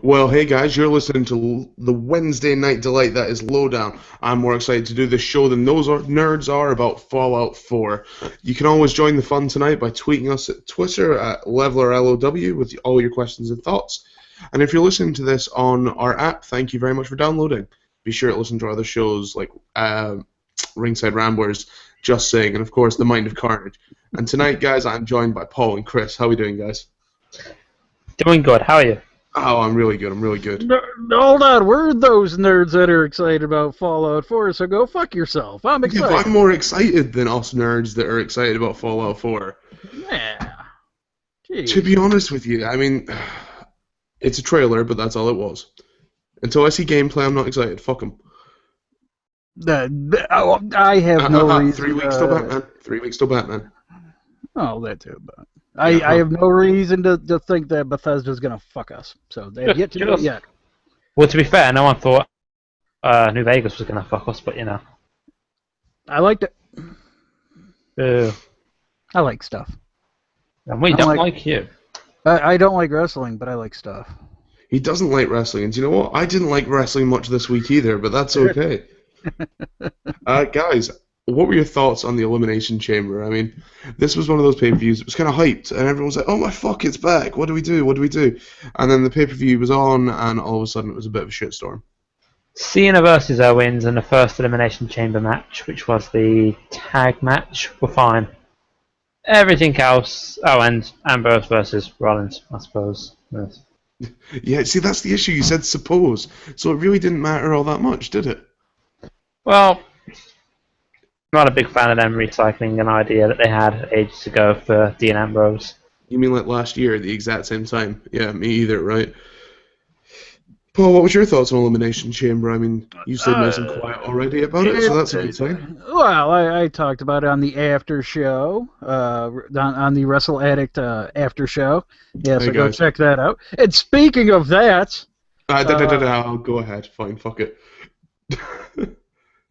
Well, hey guys, you're listening to the Wednesday Night Delight that is Lowdown. I'm more excited to do this show than nerds are about Fallout 4. You can always join the fun tonight by tweeting us at Twitter at LevelerLOW with all your questions and thoughts. And if you're listening to this on our app, thank you very much for downloading. Be sure to listen to our other shows like Ringside Ramblers, Just Saying, and of course The Mind of Carnage. And tonight, guys, I'm joined by Paul and Chris. How are we doing, guys? Doing good. How are you? Oh, I'm really good. I'm really good. Hold on, we're those nerds that are excited about Fallout 4, so go fuck yourself. I'm Yeah, excited. but I'm more excited than us nerds that are excited about Fallout 4. Yeah. Jeez. To be honest with you, I mean, it's a trailer, but that's all it was. Until I see gameplay, I'm not excited. Fuck them. I have no reason. 3 weeks till Batman. 3 weeks till Batman. Oh, that too, but I have no reason to think that Bethesda's gonna fuck us. So they have yet to do it yet. Well, to be fair, no one thought New Vegas was going to fuck us, but you know. I liked it. Uh, I like stuff. and we I'm don't like- like you. I don't like wrestling, but I like stuff. He doesn't like wrestling, and do you know what? I didn't like wrestling much this week either, but that's okay. Guys, what were your thoughts on the Elimination Chamber? I mean, this was one of those pay-per-views. It was kind of hyped, and everyone was like, "Oh my fuck, it's back! What do we do? What do we do?" And then the pay-per-view was on, and all of a sudden it was a bit of a shitstorm. Cena versus Owens in the first Elimination Chamber match, which was the tag match, were fine. Everything else, and Ambrose versus Rollins, I suppose. Yes. Yeah, see, that's the issue. You said suppose, so it really didn't matter all that much, did it? Well, I'm not a big fan of them recycling an idea that they had ages ago for Dean Ambrose. You mean like last year at the exact same time? Yeah, me either, right? Paul, what was your thoughts on Elimination Chamber? I mean, you said nice and quiet already about it, so that's a good sign. Well, I talked about it on the after show, on the Wrestle Addict after show. Yeah, so Hey, go guys. check that out. And speaking of that, I'll go ahead. Fine, fuck it.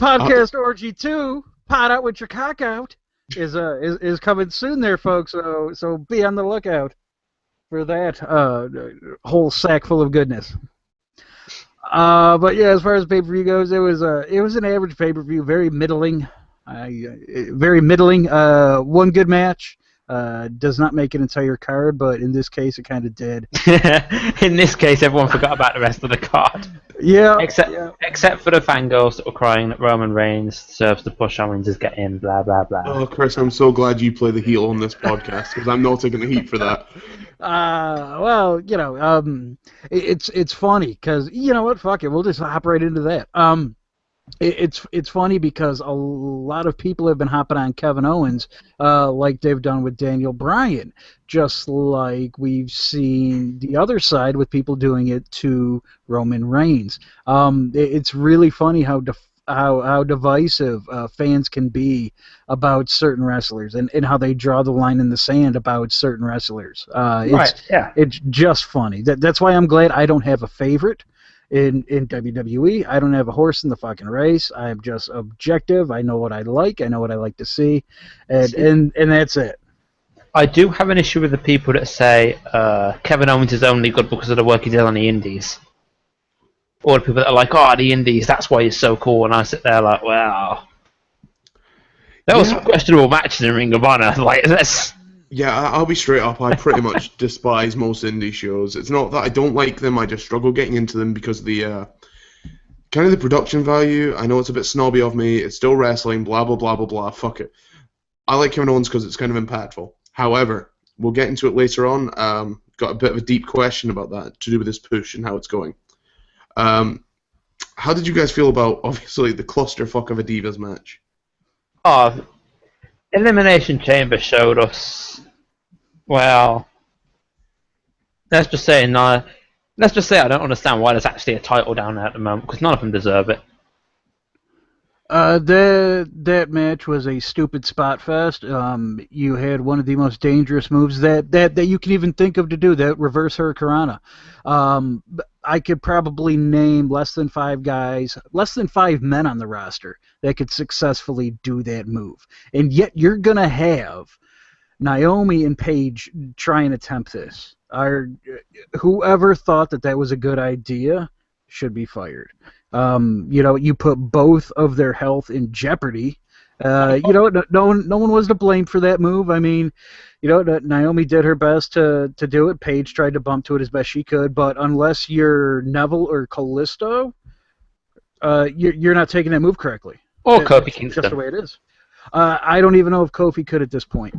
Podcast Orgy 2, Pot Out with Your Cock Out, is coming soon there, folks. So be on the lookout for that whole sack full of goodness. But yeah, as far as pay-per-view goes, it was an average pay-per-view, very middling. One good match. Does not make an entire card, but in this case, it kind of did. In this case, everyone forgot about the rest of the card. Yeah. Except for the fangirls that were crying that Roman Reigns deserves to push Owens is getting blah blah blah. Oh, Chris, I'm so glad you play the heel on this podcast, because I'm not taking the heat for that. Well, it's funny because you know what? Fuck it, we'll just hop right into that. It's funny because a lot of people have been hopping on Kevin Owens, like they've done with Daniel Bryan, just like we've seen the other side with people doing it to Roman Reigns. It's really funny how divisive fans can be about certain wrestlers and how they draw the line in the sand about certain wrestlers. It's just funny. That's why I'm glad I don't have a favorite in WWE. I don't have a horse in the fucking race. I'm just objective. I know what I like. I know what I like to see, and that's it. I do have an issue with the people that say Kevin Owens is only good because of the work he did on the Indies. Or the people that are like, oh, the Indies, that's why he's so cool. And I sit there like, wow. That was some questionable matches in Ring of Honor. Like, that's... Yeah, I'll be straight up. I pretty much despise most indie shows. It's not that I don't like them. I just struggle getting into them because of the kind of the production value. I know it's a bit snobby of me. It's still wrestling. Blah blah blah blah blah. Fuck it. I like Kevin Owens because it's kind of impactful. However, we'll get into it later on. Got a bit of a deep question about that to do with this push and how it's going. How did you guys feel about obviously the clusterfuck of a Divas match? Oh, Elimination Chamber showed us. Well, let's just say I don't understand why there's actually a title down there at the moment because none of them deserve it. That match was a stupid spot fest. You had one of the most dangerous moves that you can even think of to do, that reverse hurricanrana. I could probably name less than 5 men on the roster that could successfully do that move. And yet you're gonna have Naomi and Paige try and attempt this. Whoever thought that was a good idea should be fired. You put both of their health in jeopardy. No one was to blame for that move. I mean, Naomi did her best to do it. Paige tried to bump to it as best she could, but unless you're Neville or Kalisto, you're not taking that move correctly. Or Kofi Kingston. Just the way it is. I don't even know if Kofi could at this point.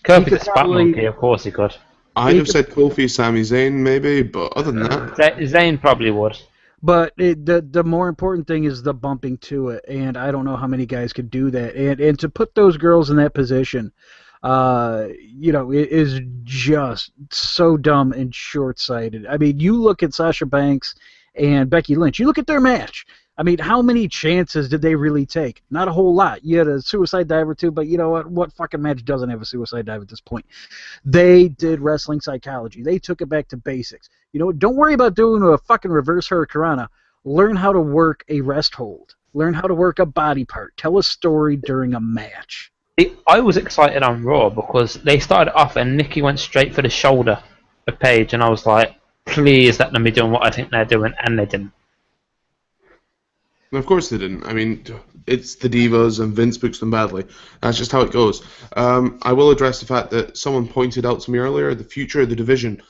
Kofi the Spot Monkey, of course he could. I'd have said Kofi, Sami Zayn, maybe, but other than that... Zayn probably would. But the more important thing is the bumping to it, and I don't know how many guys could do that. And to put those girls in that position, it is just so dumb and short-sighted. I mean, you look at Sasha Banks and Becky Lynch. You look at their match. I mean, how many chances did they really take? Not a whole lot. You had a suicide dive or two, but you know what? What fucking match doesn't have a suicide dive at this point? They did wrestling psychology. They took it back to basics. Don't worry about doing a fucking reverse hurricanrana. Learn how to work a rest hold. Learn how to work a body part. Tell a story during a match. I was excited on Raw because they started off and Nikki went straight for the shoulder of Paige, and I was like, please let them be doing what I think they're doing, and they didn't. Of course they didn't. I mean, it's the Divas and Vince books them badly. That's just how it goes. I will address the fact that someone pointed out to me earlier, the future of the division.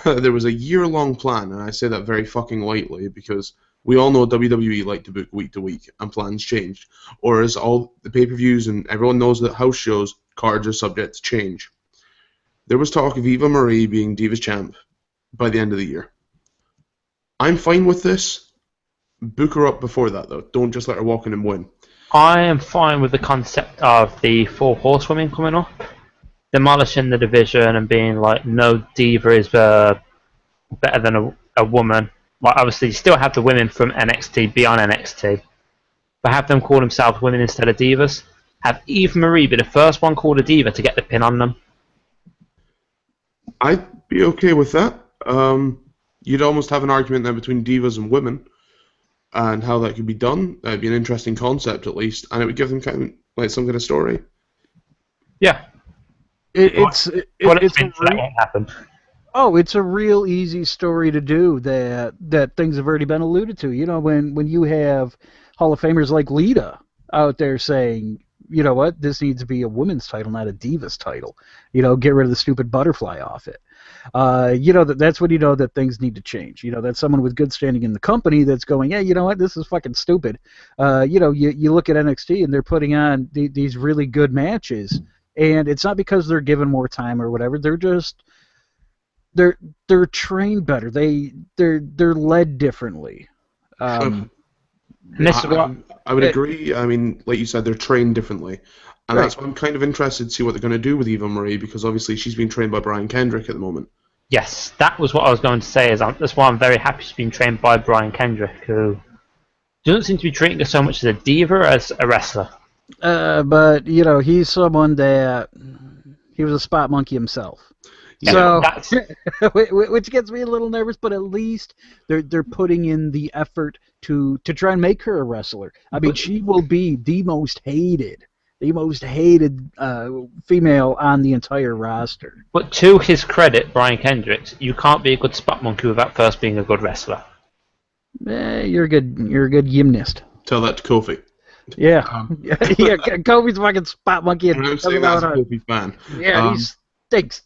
There was a year-long plan, and I say that very fucking lightly because we all know WWE like to book week to week, and plans changed. Or as all the pay-per-views and everyone knows that house shows, cards are subject to change. There was talk of Eva Marie being Divas Champ by the end of the year. I'm fine with this. Book her up before that, though. Don't just let her walk in and win. I am fine with the concept of the 4 horsewomen coming up, demolishing the division and being like, no diva is better than a woman. Well, obviously, you still have the women from NXT beyond NXT, but have them call themselves women instead of divas. Have Eva Marie be the first one called a diva to get the pin on them. I'd be okay with that. You'd almost have an argument there between divas and women, and how that could be done. That'd be an interesting concept, at least, and it would give them kind of like some kind of story. Yeah, that won't happen. Oh, it's a real easy story to do that things have already been alluded to. When you have Hall of Famers like Lita out there saying, you know what, this needs to be a women's title, not a Divas title. Get rid of the stupid butterfly off it. That's when you know that things need to change. That's someone with good standing in the company that's going, yeah, you know what, this is fucking stupid. You look at NXT and they're putting on these really good matches, and it's not because they're given more time or whatever. They're just they're trained better. They're led differently. I would agree. I mean, like you said, they're trained differently. And that's why I'm kind of interested to see what they're going to do with Eva Marie, because obviously she's being trained by Brian Kendrick at the moment. Yes, that was what I was going to say. That's why I'm very happy she's being trained by Brian Kendrick, who doesn't seem to be treating her so much as a diva as a wrestler. But he's someone that he was a spot monkey himself. Yeah, so, which gets me a little nervous, but at least they're putting in the effort to try and make her a wrestler. I mean, she will be the most hated female on the entire roster. But to his credit, Brian Kendricks, you can't be a good spot monkey without first being a good wrestler. You're a good gymnast. Tell that to Kofi. Yeah, Kofi's fucking spot monkey. And I'm saying that's a Kofi fan. Yeah, he stinks.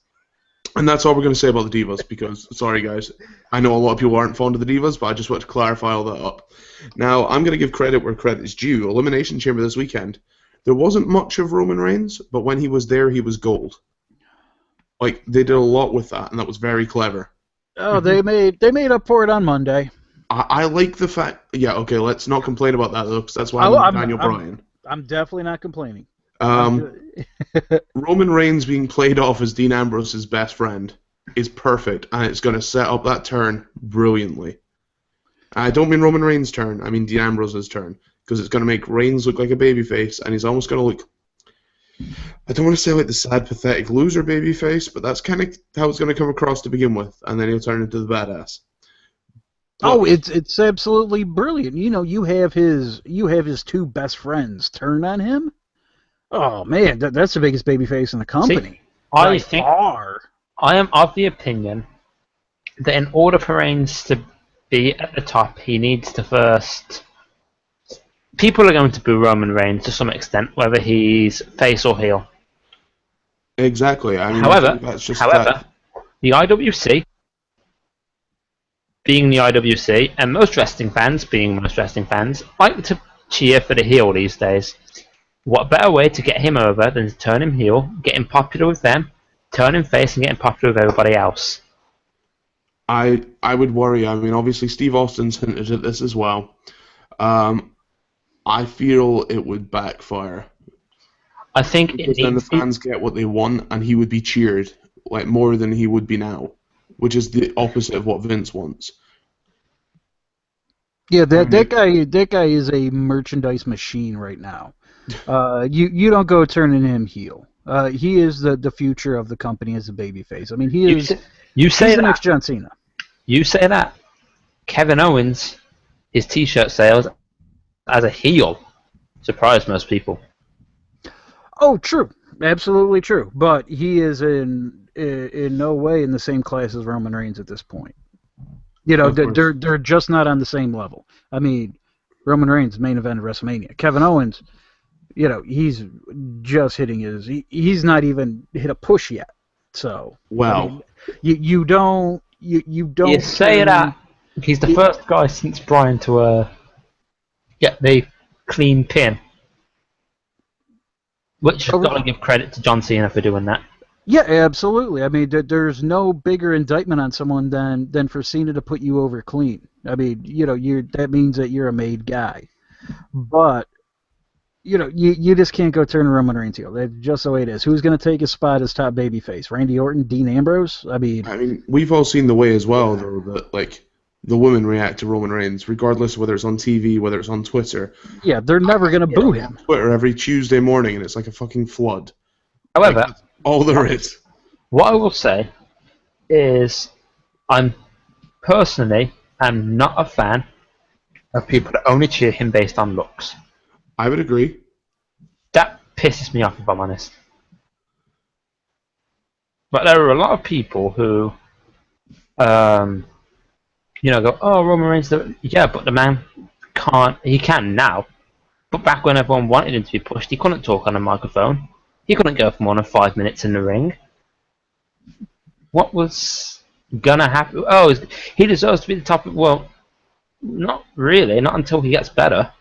And that's all we're going to say about the Divas, because, sorry guys, I know a lot of people aren't fond of the Divas, but I just want to clarify all that up. Now, I'm going to give credit where credit is due. Elimination Chamber this weekend, there wasn't much of Roman Reigns, but when he was there, he was gold. Like, they did a lot with that, and that was very clever. Oh, they made up for it on Monday. I like the fact... Yeah, okay, let's not complain about that, though, because that's why I'm Daniel Bryan. I'm definitely not complaining. Roman Reigns being played off as Dean Ambrose's best friend is perfect, and it's going to set up that turn brilliantly. I don't mean Roman Reigns' turn, I mean Dean Ambrose's turn, because it's going to make Reigns look like a babyface, and he's almost going to look... I don't want to say like the sad, pathetic loser babyface, but that's kind of how it's going to come across to begin with, and then he'll turn into the badass. Oh, it's absolutely brilliant. You have his two best friends turn on him. Oh man, that's the biggest babyface in the company. See, I am of the opinion that in order for Reigns to be at the top, he needs to first. People are going to boo Roman Reigns to some extent, whether he's face or heel. Exactly. I mean, I However, think that's just that. the IWC, being the IWC, and most wrestling fans, being most wrestling fans, like to cheer for the heel these days. What better way to get him over than to turn him heel, get him popular with them, turn him face, and get him popular with everybody else? I would worry. I mean, obviously, Steve Austin's hinted at this as well. I feel it would backfire. I think Because then the fans get what they want, and he would be cheered like more than he would be now, which is the opposite of what Vince wants. Yeah, that guy is a merchandise machine right now. You don't go turning him heel. He is the future of the company as a babyface. I mean, he's the next John Cena. You say that. Kevin Owens, his T-shirt sales as a heel surprised most people. Oh, true, absolutely true. But he is in no way in the same class as Roman Reigns at this point. You know, they're just not on the same level. I mean, Roman Reigns main event of WrestleMania. Kevin Owens, you know, he's just hitting he's not even hit a push yet. So well, I mean, you don't. You say that he's the first guy since Bryan to get the clean pin, which I've got to give credit to John Cena for doing that. Yeah, absolutely. I mean, there's no bigger indictment on someone than for Cena to put you over clean. I mean, you know, that means that you're a made guy. But you know, you just can't go turn Roman Reigns heel. That's just the way it is. Who's going to take his spot as top babyface? Randy Orton, Dean Ambrose? I mean, we've all seen the way as well, though, that like the women react to Roman Reigns, regardless of whether it's on TV, whether it's on Twitter. Yeah, they're never going to boo him. Twitter every Tuesday morning, and it's like a fucking flood. However, like, all there is. What I will say is, I'm personally am not a fan of people that only cheer him based on looks. I would agree. That pisses me off, if I'm honest. But there are a lot of people who, you know, go, "Oh, Roman Reigns, yeah, but the man can't. He can now. But back when everyone wanted him to be pushed, he couldn't talk on a microphone. He couldn't go for more than 5 minutes in the ring. What was gonna happen? Oh, he deserves to be the top. Well, not really. Not until he gets better."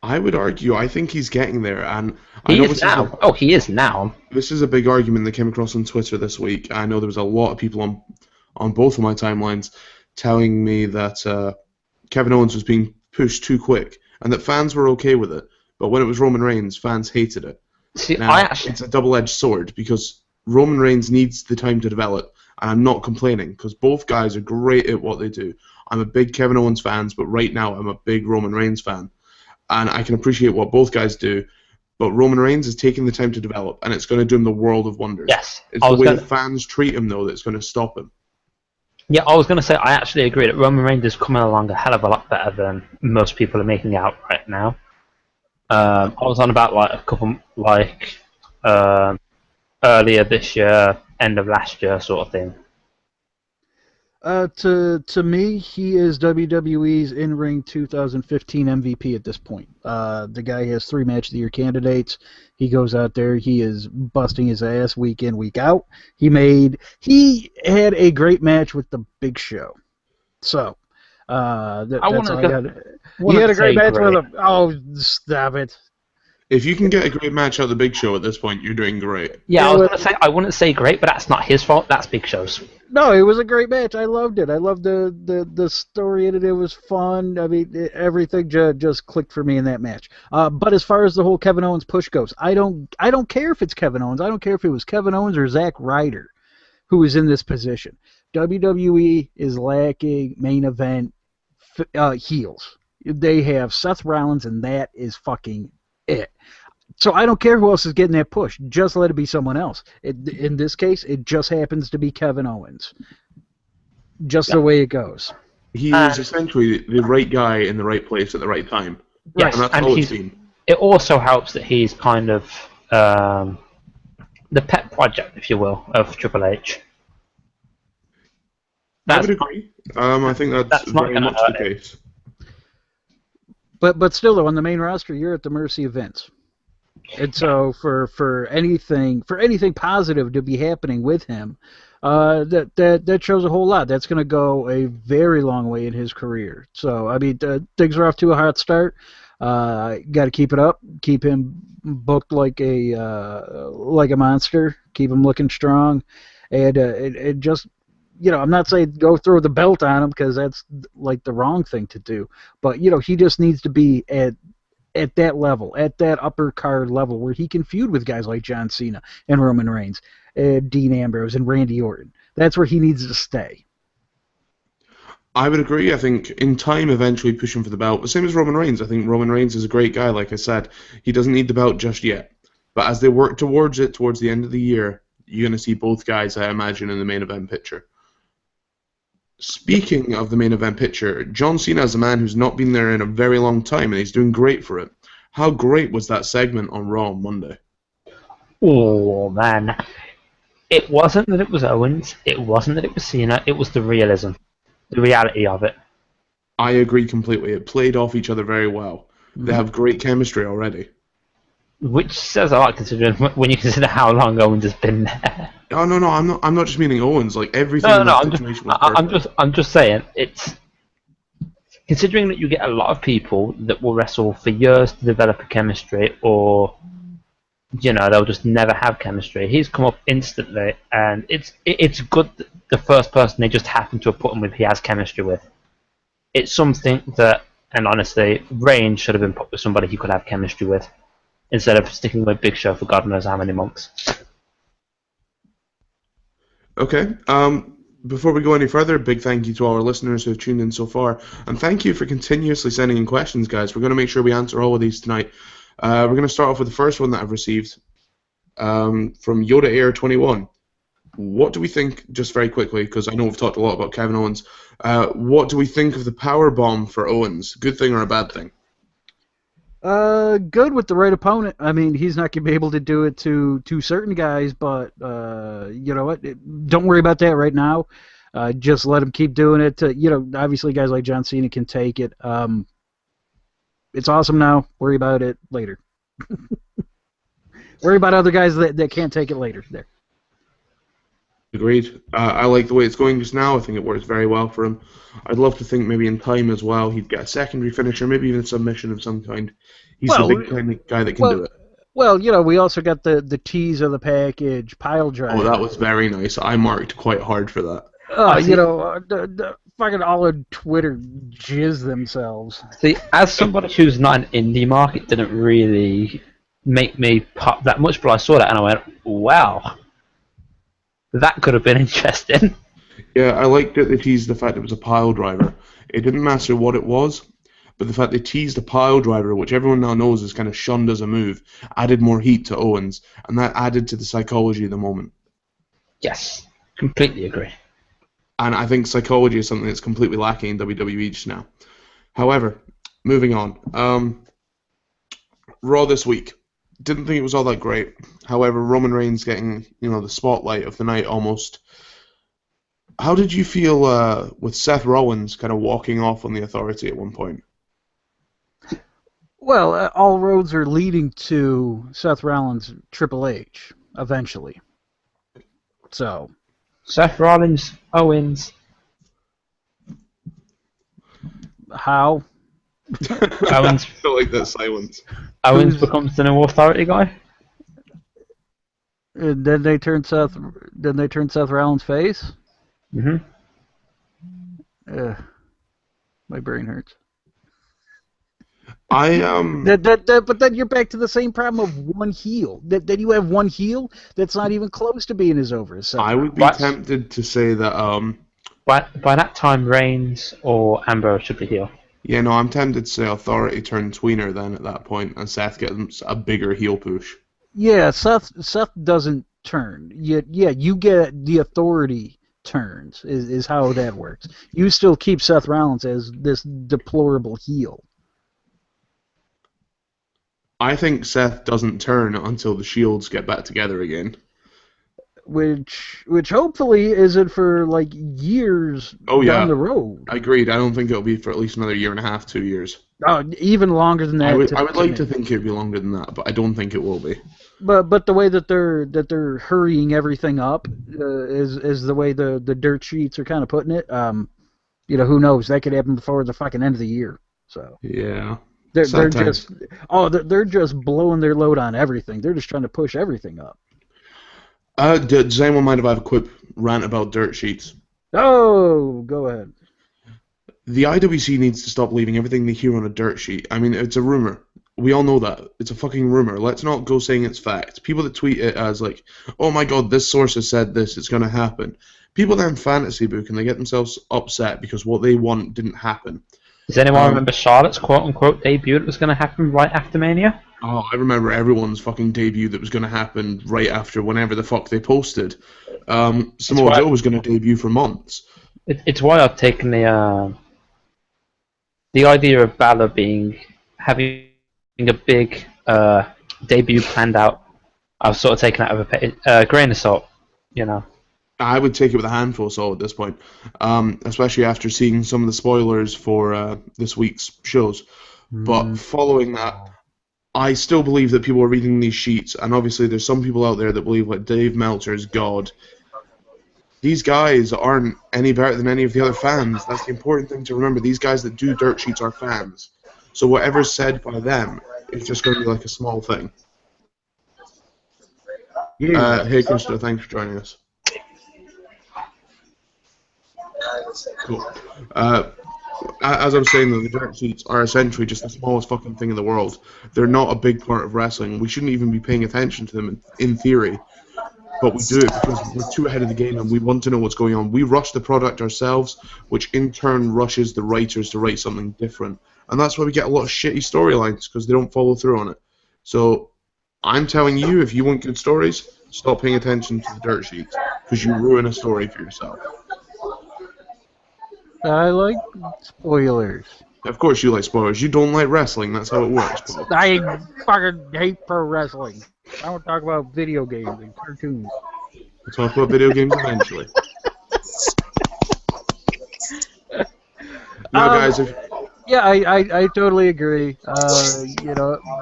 I would argue. I think he's getting there, and he is now. He is now. This is a big argument that came across on Twitter this week. I know there was a lot of people on both of my timelines telling me that Kevin Owens was being pushed too quick, and that fans were okay with it. But when it was Roman Reigns, fans hated it. See, now, it's a double-edged sword because Roman Reigns needs the time to develop, and I'm not complaining because both guys are great at what they do. I'm a big Kevin Owens fan, but right now I'm a big Roman Reigns fan. And I can appreciate what both guys do, but Roman Reigns is taking the time to develop, and it's going to do him the world of wonders. Yes. It's the way the fans treat him, though, that's going to stop him. Yeah, I was going to say, I actually agree that Roman Reigns is coming along a hell of a lot better than most people are making out right now. I was on about, like, a couple, like, earlier this year, end of last year sort of thing. To me, he is WWE's in-ring 2015 MVP at this point. The guy has 3 Match of the Year candidates. He goes out there, he is busting his ass week in, week out. He had a great match with the Big Show. So, he had a great match with him. Oh, stop it. If you can get a great match out of the Big Show at this point, you're doing great. Yeah, I was going to say, I wouldn't say great, but that's not his fault. That's Big Show's. No, it was a great match. I loved it. I loved the story in it. It was fun. I mean, everything just clicked for me in that match. But as far as the whole Kevin Owens push goes, I don't care if it's Kevin Owens. I don't care if it was Kevin Owens or Zack Ryder who is in this position. WWE is lacking main event heels. They have Seth Rollins, and that is fucking it. So I don't care who else is getting that push. Just let it be someone else. In this case, it just happens to be Kevin Owens. Just the way it goes. He is essentially the right guy in the right place at the right time. Yes, and that's all it's been. It also helps that he's kind of the pet project, if you will, of Triple H. I would agree. I think that's not very gonna much the hurt it. case. But still, though, on the main roster, you're at the mercy of Vince. And so for anything positive to be happening with him, that shows a whole lot. That's going to go a very long way in his career. So I mean, things are off to a hot start. Got to keep it up. Keep him booked like a monster. Keep him looking strong, and it just. I'm not saying go throw the belt on him because that's like the wrong thing to do. But he just needs to be at that level, at that upper card level, where he can feud with guys like John Cena and Roman Reigns, and Dean Ambrose and Randy Orton. That's where he needs to stay. I would agree. I think in time, eventually pushing for the belt. The same as Roman Reigns. I think Roman Reigns is a great guy. Like I said, he doesn't need the belt just yet. But as they work towards it, towards the end of the year, you're going to see both guys, I imagine, in the main event picture. Speaking of the main event picture, John Cena is a man who's not been there in a very long time, and he's doing great for it. How great was that segment on Raw on Monday? Oh, man. It wasn't that it was Owens, it wasn't that it was Cena, it was the realism, the reality of it. I agree completely. It played off each other very well. They have great chemistry already. Which says a lot, considering when you consider how long Owens has been there. Oh no, I'm not just meaning Owens. Like everything in that situation was perfect. I'm just saying, it's considering that you get a lot of people that will wrestle for years to develop a chemistry, or they'll just never have chemistry. He's come up instantly, and it's good that the first person they just happen to have put him with, he has chemistry with. It's something that, and honestly, Reigns should have been put with somebody he could have chemistry with, instead of sticking with Big Show for God knows how many months. Okay. Before we go any further, big thank you to all our listeners who have tuned in so far, and thank you for continuously sending in questions, guys. We're going to make sure we answer all of these tonight. We're going to start off with the first one that I've received from Yoda Air 21. What do we think, just very quickly, because I know we've talked a lot about Kevin Owens, what do we think of the power bomb for Owens? Good thing or a bad thing? Good with the right opponent. I mean, he's not going to be able to do it to certain guys, but you know what? Don't worry about that right now. Just let him keep doing it. Obviously guys like John Cena can take it. It's awesome now. Worry about it later. Worry about other guys that can't take it later. There. Agreed. I like the way it's going just now. I think it works very well for him. I'd love to think maybe in time as well he'd get a secondary finisher, maybe even a submission of some kind. He's the big kind of guy that can do it. Well, we also got the tease of the package, pile driver. Oh, that was very nice. I marked quite hard for that. The fucking all of Twitter jizz themselves. See, as somebody who's not an indie mark, it didn't really make me pop that much, but I saw that and I went, wow. That could have been interesting. Yeah, I liked that they teased the fact it was a pile driver. It didn't matter what it was, but the fact they teased a pile driver, which everyone now knows is kind of shunned as a move, added more heat to Owens, and that added to the psychology of the moment. Yes, completely agree. And I think psychology is something that's completely lacking in WWE just now. However, moving on. Raw this week. Didn't think it was all that great. However, Roman Reigns getting, the spotlight of the night almost. How did you feel with Seth Rollins kind of walking off on the Authority at one point? Well, all roads are leading to Seth Rollins, Triple H, eventually. So, Seth Rollins, Owens. How? Owens. I feel like that silence. Owens becomes the new Authority guy. And then they turn Seth Rollins face. Mhm. My brain hurts. But then you're back to the same problem of one heel. That you have one heel that's not even close to being as over as Seth. I would be tempted to say that. By that time, Reigns or Ambrose should be heel. Yeah, no, I'm tempted to say Authority turn tweener then at that point, and Seth gets a bigger heel push. Yeah, Seth doesn't turn. You get the Authority turns is how that works. You still keep Seth Rollins as this deplorable heel. I think Seth doesn't turn until the Shields get back together again. which hopefully isn't for like years Oh, yeah. down the road. Agreed. I don't think it'll be for at least another year and a half, 2 years. Even longer than that. I would like to think it'd be longer than that, but I don't think it will be. But the way that they're hurrying everything up is the way the dirt sheets are kind of putting it. Who knows? That could happen before the fucking end of the year. So Yeah. they're Sometimes. they're just blowing their load on everything. They're just trying to push everything up. Does anyone mind if I have a quick rant about dirt sheets? Oh, go ahead. The IWC needs to stop leaving everything they hear on a dirt sheet. I mean, it's a rumor. We all know that. It's a fucking rumor. Let's not go saying it's fact. People that tweet it as like, oh my god, this source has said this, it's going to happen. People then fantasy book and they get themselves upset because what they want didn't happen. Does anyone remember Charlotte's quote-unquote debut that was going to happen right after Mania? Oh, I remember everyone's fucking debut that was going to happen right after whenever the fuck they posted. Samoa Joe was going to debut for months. It's why I've taken the idea of Balor having a big debut planned out. I've sort of taken that with a grain of salt, I would take it with a handful of salt at this point, especially after seeing some of the spoilers for this week's shows. But following that, I still believe that people are reading these sheets, and obviously there's some people out there that believe like Dave Meltzer is God. These guys aren't any better than any of the other fans. That's the important thing to remember. These guys that do dirt sheets are fans. So whatever's said by them is just going to be like a small thing. Hey, Krista, thanks for joining us. Cool. As I was saying, though, the dirt sheets are essentially just the smallest fucking thing in the world. They're not a big part of wrestling. We shouldn't even be paying attention to them in theory. But we do it because we're too ahead of the game and we want to know what's going on. We rush the product ourselves, which in turn rushes the writers to write something different. And that's why we get a lot of shitty storylines, because they don't follow through on it. So I'm telling you, if you want good stories, stop paying attention to the dirt sheets, because you ruin a story for yourself. I like spoilers. Of course you like spoilers. You don't like wrestling. That's how it works, Paul. I fucking hate pro wrestling. I don't talk about video games and cartoons. We'll talk about video games eventually. Now, guys, Yeah, I totally agree.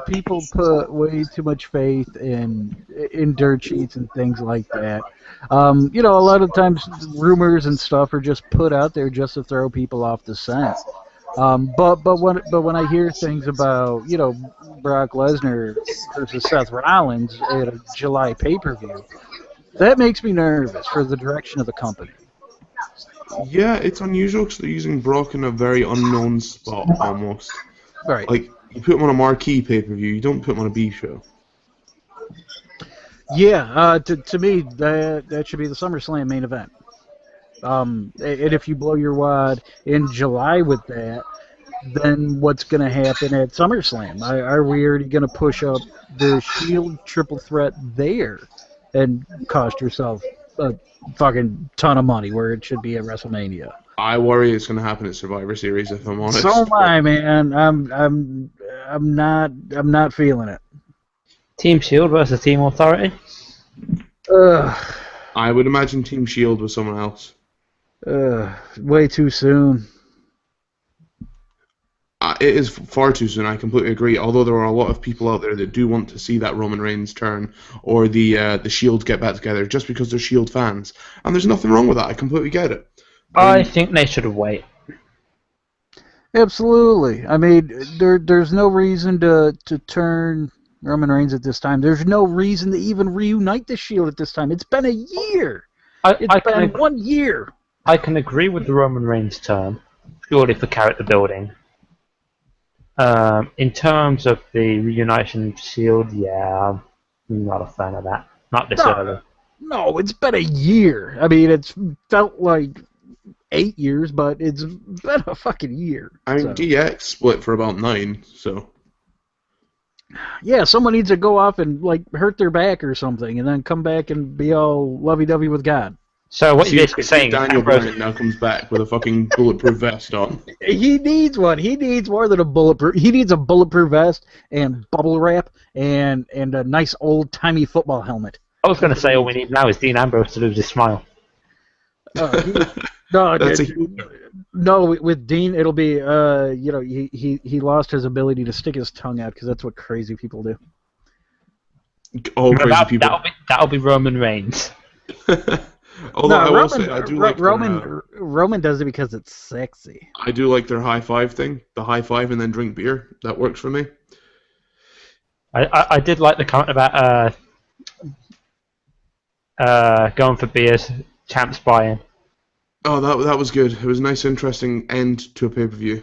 People put way too much faith in dirt sheets and things like that. A lot of times rumors and stuff are just put out there just to throw people off the scent. But when I hear things about Brock Lesnar versus Seth Rollins at a July pay-per-view, that makes me nervous for the direction of the company. yeah, it's unusual because they're using Brock in a very unknown spot almost. Right. Like, you put him on a marquee pay-per-view, you don't put him on a B show. Yeah, to me, that should be the SummerSlam main event. And if you blow your wad in July with that, then what's going to happen at SummerSlam? Are we already going to push up the Shield triple threat there and cost yourself a fucking ton of money where it should be at WrestleMania? I worry it's going to happen at Survivor Series, if I'm honest. So am I, man. I'm not feeling it. Team Shield versus Team Authority? I would imagine Team Shield was someone else. Way too soon. It is far too soon, I completely agree, although there are a lot of people out there that do want to see that Roman Reigns turn or the Shield get back together just because they're Shield fans. And there's nothing wrong with that, I completely get it. I think they should wait. Absolutely. I mean, there's no reason to turn Roman Reigns at this time. There's no reason to even reunite the Shield at this time. It's been a year. It's been 1 year. I can agree with the Roman Reigns term, purely for character building. In terms of the reunition Shield, yeah, I'm not a fan of that. Not this early. No, it's been a year. I mean, it's felt like 8 years, but it's been a fucking year. I mean, DX split for about 9, so... Yeah, someone needs to go off and hurt their back or something, and then come back and be all lovey-dovey with God. So what you're basically saying Daniel Bryan now comes back with a fucking bulletproof vest on. He needs one. He needs more than a bulletproof. He needs a bulletproof vest and bubble wrap and a nice old-timey football helmet. I was going to say all we need now is Dean Ambrose to lose his smile. No, That's a huge... no. With Dean, it'll be he lost his ability to stick his tongue out because that's what crazy people do. All crazy people. That'll be Roman Reigns. Although I will say, I do like Roman does it because it's sexy. I do like their high five thing. The high five and then drink beer. That works for me. I did like the comment about going for beers, champs buying. Oh, that was good. It was a nice, interesting end to a pay-per-view.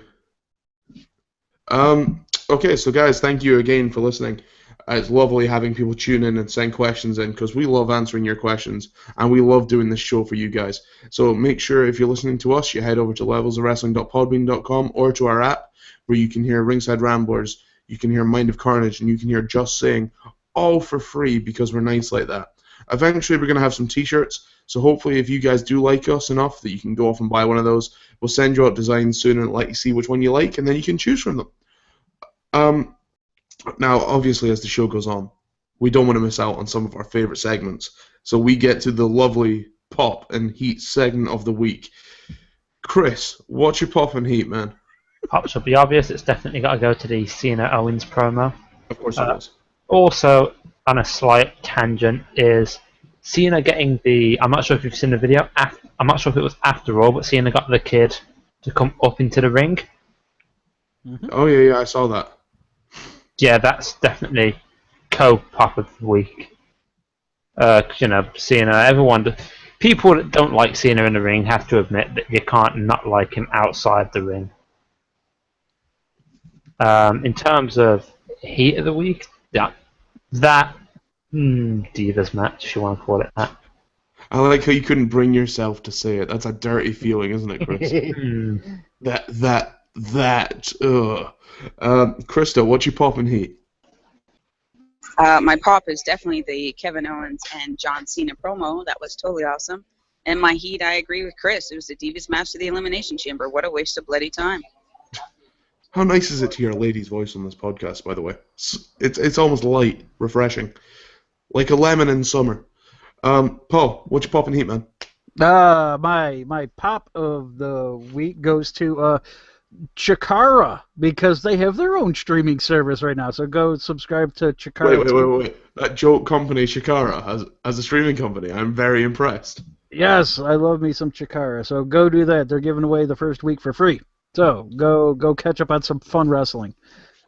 Okay, so guys, thank you again for listening. It's lovely having people tune in and send questions in because we love answering your questions and we love doing this show for you guys. So make sure if you're listening to us, you head over to levelsofwrestling.podbean.com or to our app where you can hear Ringside Ramblers, you can hear Mind of Carnage, and you can hear Just Saying, all for free because we're nice like that. Eventually, we're going to have some t-shirts, so hopefully if you guys do like us enough that you can go off and buy one of those, we'll send you out designs soon and let you see which one you like, and then you can choose from them. Now, obviously, as the show goes on, we don't want to miss out on some of our favorite segments, so we get to the lovely Pop and Heat segment of the week. Chris, what's your Pop and Heat, man? Pop should be obvious. It's definitely got to go to the Cena Owens promo. Of course it is. Also, on a slight tangent, is Cena getting the... I'm not sure if you've seen the video. I'm not sure if it was after all, but Cena got the kid to come up into the ring. Mm-hmm. Oh, yeah, I saw that. Yeah, that's definitely co-pop of the week. Cena, everyone... People that don't like Cena in the ring have to admit that you can't not like him outside the ring. In terms of Heat of the week, that Divas match, if you want to call it that. I like how you couldn't bring yourself to say it. That's a dirty feeling, isn't it, Chris? Krista, what's your Pop and Heat? My Pop is definitely the Kevin Owens and John Cena promo. That was totally awesome. And my Heat, I agree with Chris. It was the Divas match to the Elimination Chamber. What a waste of bloody time. How nice is it to hear a lady's voice on this podcast, by the way? It's almost light, refreshing. Like a lemon in summer. Paul, what's your Pop and Heat, man? My Pop of the week goes to Chikara, because they have their own streaming service right now. So go subscribe to Chikara. Wait. That joke company, Chikara, has a streaming company. I'm very impressed. Yes, I love me some Chikara. So go do that. They're giving away the first week for free. So go catch up on some fun wrestling,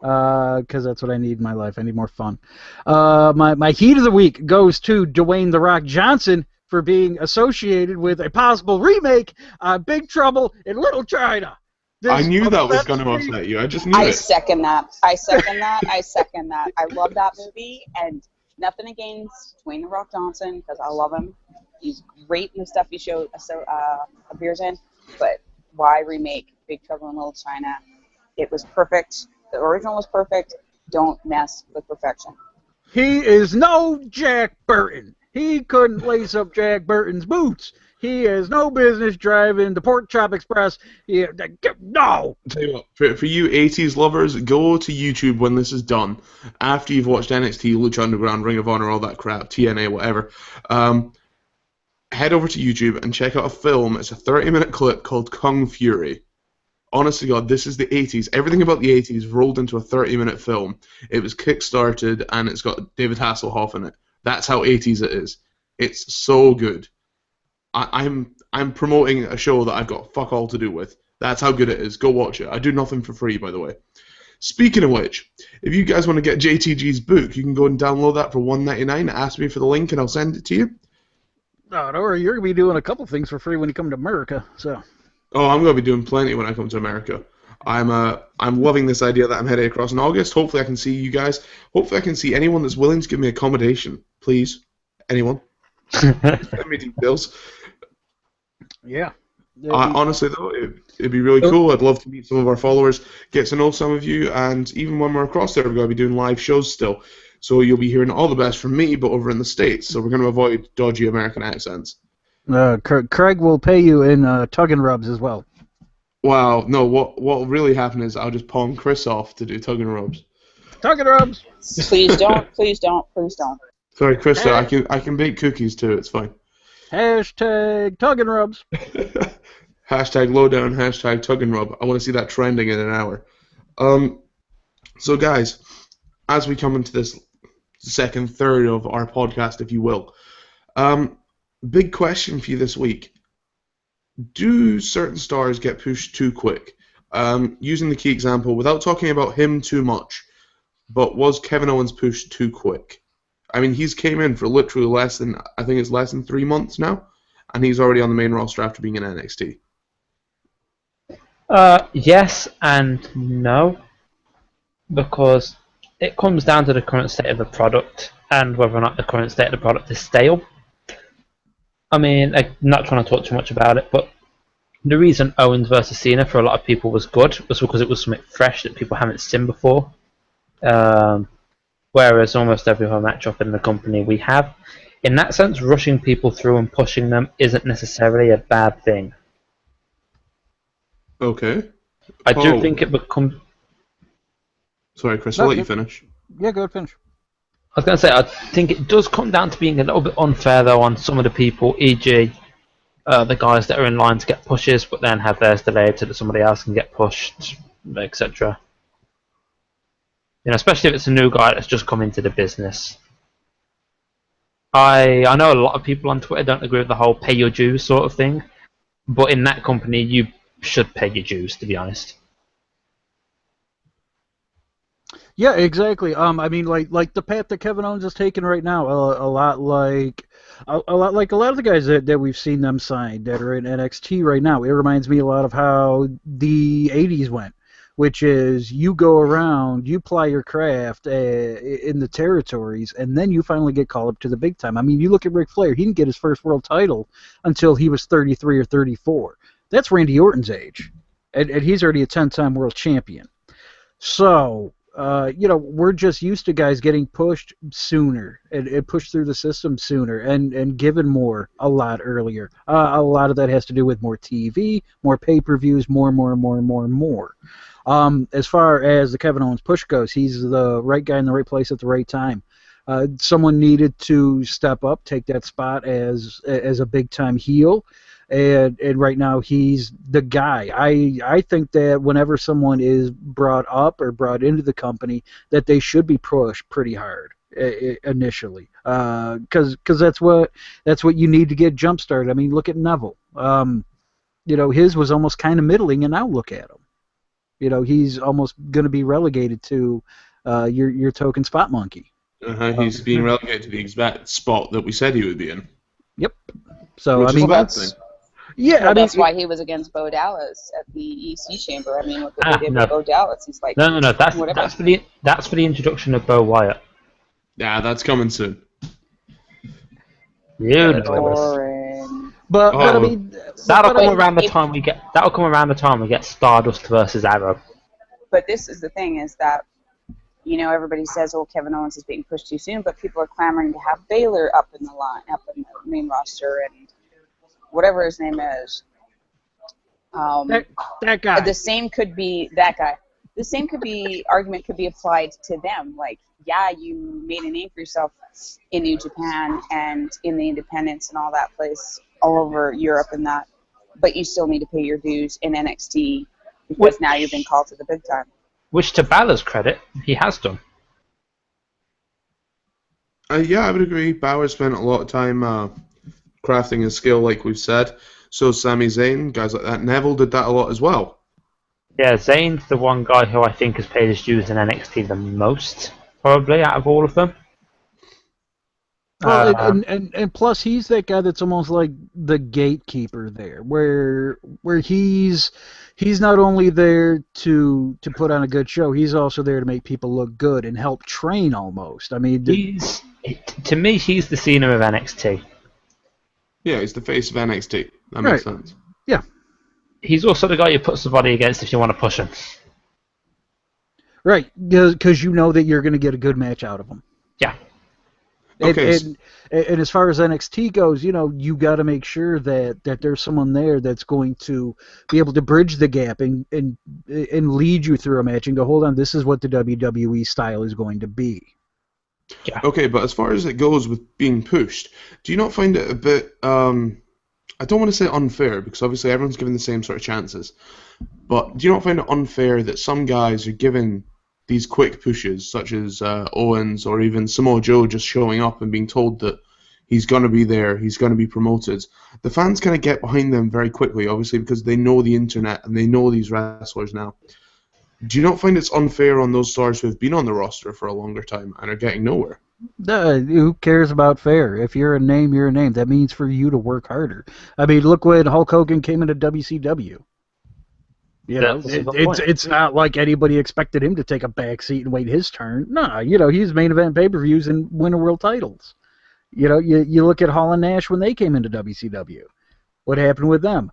because that's what I need in my life. I need more fun. My Heat of the week goes to Dwayne "The Rock" Johnson for being associated with a possible remake on Big Trouble in Little China. I knew that was going to upset you. I just knew it. I second that. I second that. I love that movie, and nothing against Dwayne "The Rock" Johnson, because I love him. He's great in the stuff he appears in, but why remake Big Trouble in Little China? It was perfect. The original was perfect. Don't mess with perfection. He is no Jack Burton. He couldn't lace up Jack Burton's boots. He has no business driving the Pork Chop Express. No! Tell you what, for you 80s lovers, go to YouTube when this is done. After you've watched NXT, Lucha Underground, Ring of Honor, all that crap, TNA, whatever. Head over to YouTube and check out a film. It's a 30-minute clip called Kung Fury. Honest to God, this is the 80s. Everything about the 80s rolled into a 30-minute film. It was kick-started, and it's got David Hasselhoff in it. That's how 80s it is. It's so good. I'm promoting a show that I've got fuck all to do with. That's how good it is. Go watch it. I do nothing for free, by the way. Speaking of which, if you guys want to get JTG's book, you can go and download that for $1.99. Ask me for the link, and I'll send it to you. No, don't worry. You're going to be doing a couple things for free when you come to America. So. Oh, I'm going to be doing plenty when I come to America. I'm loving this idea that I'm heading across in August. Hopefully I can see you guys. Hopefully I can see anyone that's willing to give me accommodation. Please. Anyone. Send me details. Yeah. Honestly, though, it'd be really cool. I'd love to meet some of our followers, get to know some of you, and even when we're across there, we're going to be doing live shows still. So you'll be hearing all the best from me, but over in the States. So we're going to avoid dodgy American accents. Craig will pay you in tug and rubs as well. Wow, no, what will really happen is I'll just pawn Chris off to do tug and rubs. Tug and rubs! Please don't. Sorry, Krista, I can bake cookies too, it's fine. Hashtag tug and rubs. Hashtag lowdown, hashtag tug and rub. I want to see that trending in an hour. So guys, as we come into this second third of our podcast, if you will, big question for you this week. Do certain stars get pushed too quick? Using the key example, without talking about him too much, but was Kevin Owens pushed too quick? I mean, he's came in for literally less than 3 months now, and he's already on the main roster after being in NXT. Yes and no, because it comes down to the current state of the product and whether or not the current state of the product is stale. I mean, I'm not trying to talk too much about it, but the reason Owens versus Cena for a lot of people was good was because it was something fresh that people haven't seen before. Whereas almost every other matchup in the company we have, in that sense, rushing people through and pushing them isn't necessarily a bad thing. Okay. I do think it becomes... Sorry, Chris, I'll let you finish. Yeah, go ahead, finish. I was going to say, I think it does come down to being a little bit unfair, though, on some of the people, e.g. The guys that are in line to get pushes, but then have theirs delayed so that somebody else can get pushed, etc. You know, especially if it's a new guy that's just come into the business. I know a lot of people on Twitter don't agree with the whole pay your dues sort of thing, but in that company, you should pay your dues, to be honest. Yeah, exactly. I mean, like the path that Kevin Owens is taking right now, a lot like a lot of the guys that we've seen them sign that are in NXT right now. It reminds me a lot of how the '80s went, which is you go around, you ply your craft in the territories, and then you finally get called up to the big time. I mean, you look at Ric Flair; he didn't get his first world title until he was 33 or 34. That's Randy Orton's age, and he's already a 10-time world champion. So. We're just used to guys getting pushed sooner and pushed through the system sooner and given more a lot earlier. A lot of that has to do with more TV, more pay-per-views, more. As far as the Kevin Owens push goes, he's the right guy in the right place at the right time. Someone needed to step up, take that spot as a big-time heel. And right now he's the guy. I think that whenever someone is brought up or brought into the company, that they should be pushed pretty hard initially, because that's what you need to get jump started. I mean, look at Neville. His was almost kind of middling, and now look at him. He's almost going to be relegated to your token spot monkey. He's being relegated to the exact spot that we said he would be in. Yep. So which I mean, is a bad thing. Yeah, well, that's why he was against Bo Dallas at the EC Chamber. I mean, what they did with Bo Dallas, he's like, no. That's for the introduction of Bo Wyatt. Yeah, that's coming soon. Boring. But I mean, that'll come around the time we get Stardust versus Arrow. But this is the thing: is that everybody says, "Oh, Kevin Owens is being pushed too soon," but people are clamoring to have Baylor up in the main roster and. Whatever his name is. That guy. The same could be that guy. The same argument could be applied to them. Like, yeah, you made a name for yourself in New Japan and in the independents and all that place, all over Europe and that, but you still need to pay your dues in NXT because now you've been called to the big time. Which, to Balor's credit, he has done. Yeah, I would agree. Balor spent a lot of time crafting his skill, like we've said. So Sami Zayn, guys like that. Neville did that a lot as well. Yeah, Zayn's the one guy who I think has paid his dues in NXT the most, probably, out of all of them. Well, and plus he's that guy that's almost like the gatekeeper there, where he's not only there to put on a good show, he's also there to make people look good and help train almost. I mean, to me, he's the Cena of NXT. Yeah, he's the face of NXT. That makes sense. Yeah. He's also the guy you put somebody against if you want to push him. Right, because you know that you're going to get a good match out of him. Yeah. Okay. And as far as NXT goes, you got to make sure that there's someone there that's going to be able to bridge the gap and lead you through a match and go, hold on, this is what the WWE style is going to be. Yeah. Okay, but as far as it goes with being pushed, do you not find it a bit, I don't want to say unfair, because obviously everyone's given the same sort of chances, but do you not find it unfair that some guys are given these quick pushes, such as Owens or even Samoa Joe just showing up and being told that he's going to be there, he's going to be promoted? The fans kind of get behind them very quickly, obviously, because they know the internet and they know these wrestlers now. Do you not find it's unfair on those stars who have been on the roster for a longer time and are getting nowhere? Who cares about fair? If you're a name, you're a name. That means for you to work harder. I mean, look when Hulk Hogan came into WCW. You know, That's a good point. it's not like anybody expected him to take a back seat and wait his turn. No, you know, he's main event pay-per-views and winning world titles. You know, you look at Hall and Nash when they came into WCW. What happened with them?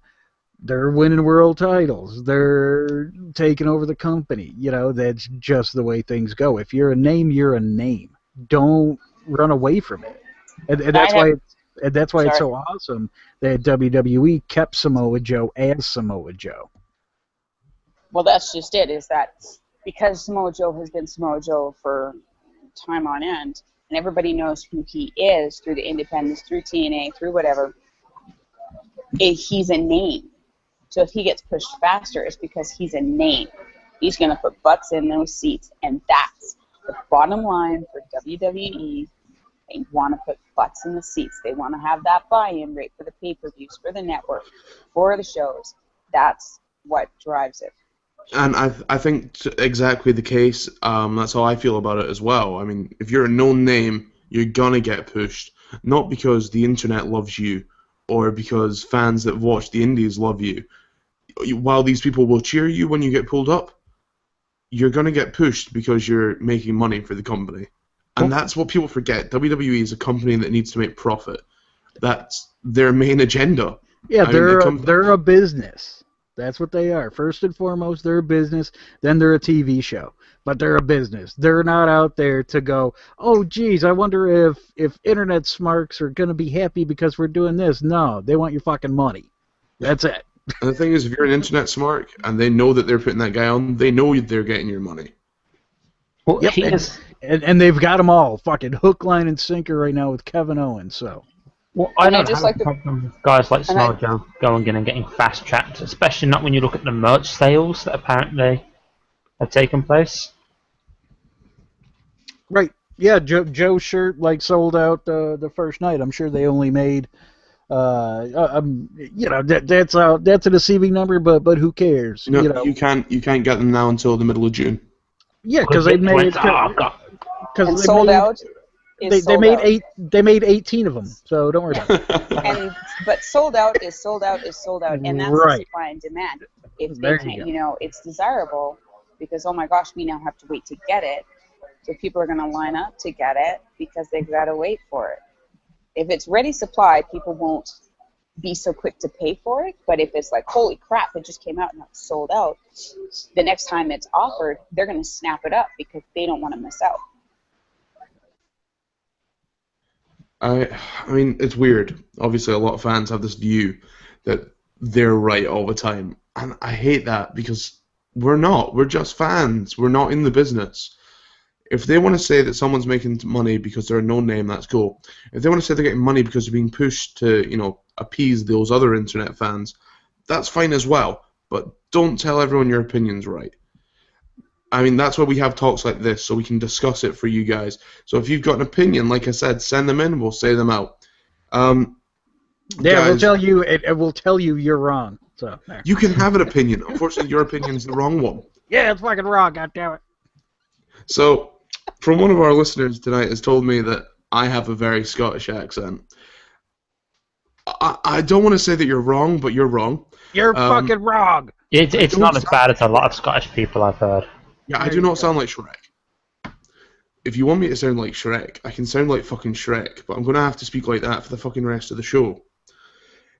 They're winning world titles. They're taking over the company. You know, that's just the way things go. If you're a name, you're a name. Don't run away from it. And that's why it's so awesome that WWE kept Samoa Joe as Samoa Joe. Well, that's just it, is that because Samoa Joe has been Samoa Joe for time on end, and everybody knows who he is through the independents, through TNA, through whatever, he's a name. So if he gets pushed faster, it's because he's a name. He's going to put butts in those seats, and that's the bottom line for WWE. They want to put butts in the seats. They want to have that buy-in rate for the pay-per-views, for the network, for the shows. That's what drives it. And I think exactly the case. That's how I feel about it as well. I mean, if you're a known name, you're gonna get pushed, not because the internet loves you or because fans that watch the indies love you. While these people will cheer you when you get pulled up, you're gonna get pushed because you're making money for the company, and that's what people forget. WWE is a company that needs to make profit. That's their main agenda. Yeah, they're a business. That's what they are. First and foremost, they're a business. Then they're a TV show. But they're a business. They're not out there to go, oh, geez, I wonder if internet smarks are going to be happy because we're doing this. No, they want your fucking money. That's it. And the thing is, if you're an internet smart and they know that they're putting that guy on, they know they're getting your money. Well, Yep, and they've got them all fucking hook, line, and sinker right now with Kevin Owens. So. Well, I don't have a problem with guys like Samoa Joe going in and getting fast-tracked, especially not when you look at the merch sales that apparently have taken place. Right. Yeah, Joe's shirt sold out the first night. I'm sure they only made, that's a deceiving number, but who cares? No, you can't get them now until the middle of June. Yeah, because they made and sold out. They made 18 of them, so don't worry about it. But sold out is sold out is sold out, and that's right. Supply and demand. If they can't, it's desirable because, oh my gosh, we now have to wait to get it. So people are going to line up to get it because they've got to wait for it. If it's ready supply, people won't be so quick to pay for it. But if it's like, holy crap, it just came out and it's sold out, the next time it's offered, they're going to snap it up because they don't want to miss out. I mean, it's weird. Obviously, a lot of fans have this view that they're right all the time. And I hate that because we're not. We're just fans. We're not in the business. If they want to say that someone's making money because they're a known name, that's cool. If they want to say they're getting money because they're being pushed to, appease those other internet fans, that's fine as well. But don't tell everyone your opinion's right. I mean, that's why we have talks like this, so we can discuss it for you guys. So if you've got an opinion, like I said, send them in. We'll say them out. Yeah, guys, we'll tell you. We'll tell you you're wrong. So there. You can have an opinion. Unfortunately, your opinion's the wrong one. Yeah, it's fucking wrong. Goddammit. So, from one of our listeners tonight has told me that I have a very Scottish accent. I don't want to say that you're wrong, but you're wrong. You're fucking wrong. It's not as bad as a lot of Scottish people I've heard. Yeah, I do not sound like Shrek. If you want me to sound like Shrek, I can sound like fucking Shrek, but I'm going to have to speak like that for the fucking rest of the show.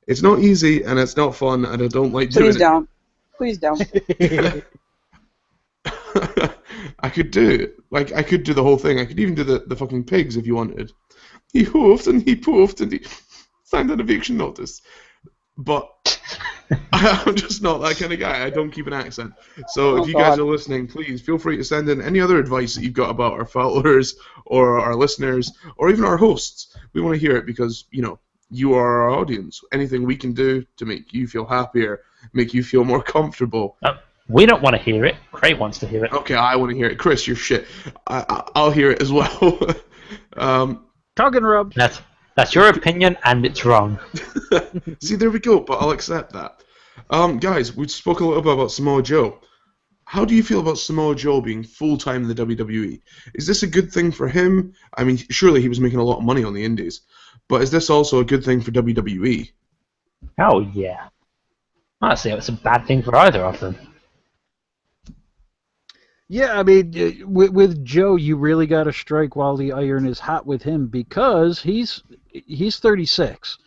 It's not easy, and it's not fun, and I don't like doing it. Please don't. I could do it. I could do the whole thing. I could even do the fucking pigs if you wanted. He hoofed and he poofed and he signed an eviction notice. But I'm just not that kind of guy. I don't keep an accent. So if you guys God. are listening, please feel free to send in any other advice that you've got about our followers or our listeners or even our hosts. We want to hear it because, you are our audience. Anything we can do to make you feel happier, make you feel more comfortable. We don't want to hear it. Craig wants to hear it. Okay, I want to hear it. Chris, you're shit. I'll hear it as well. Tug and rub. That's your opinion, and it's wrong. See, there we go, but I'll accept that. Guys, we spoke a little bit about Samoa Joe. How do you feel about Samoa Joe being full-time in the WWE? Is this a good thing for him? I mean, surely he was making a lot of money on the indies. But is this also a good thing for WWE? Oh, yeah. I don't see how it's a bad thing for either of them. Yeah, I mean, with Joe, you really got to strike while the iron is hot with him because he's 36.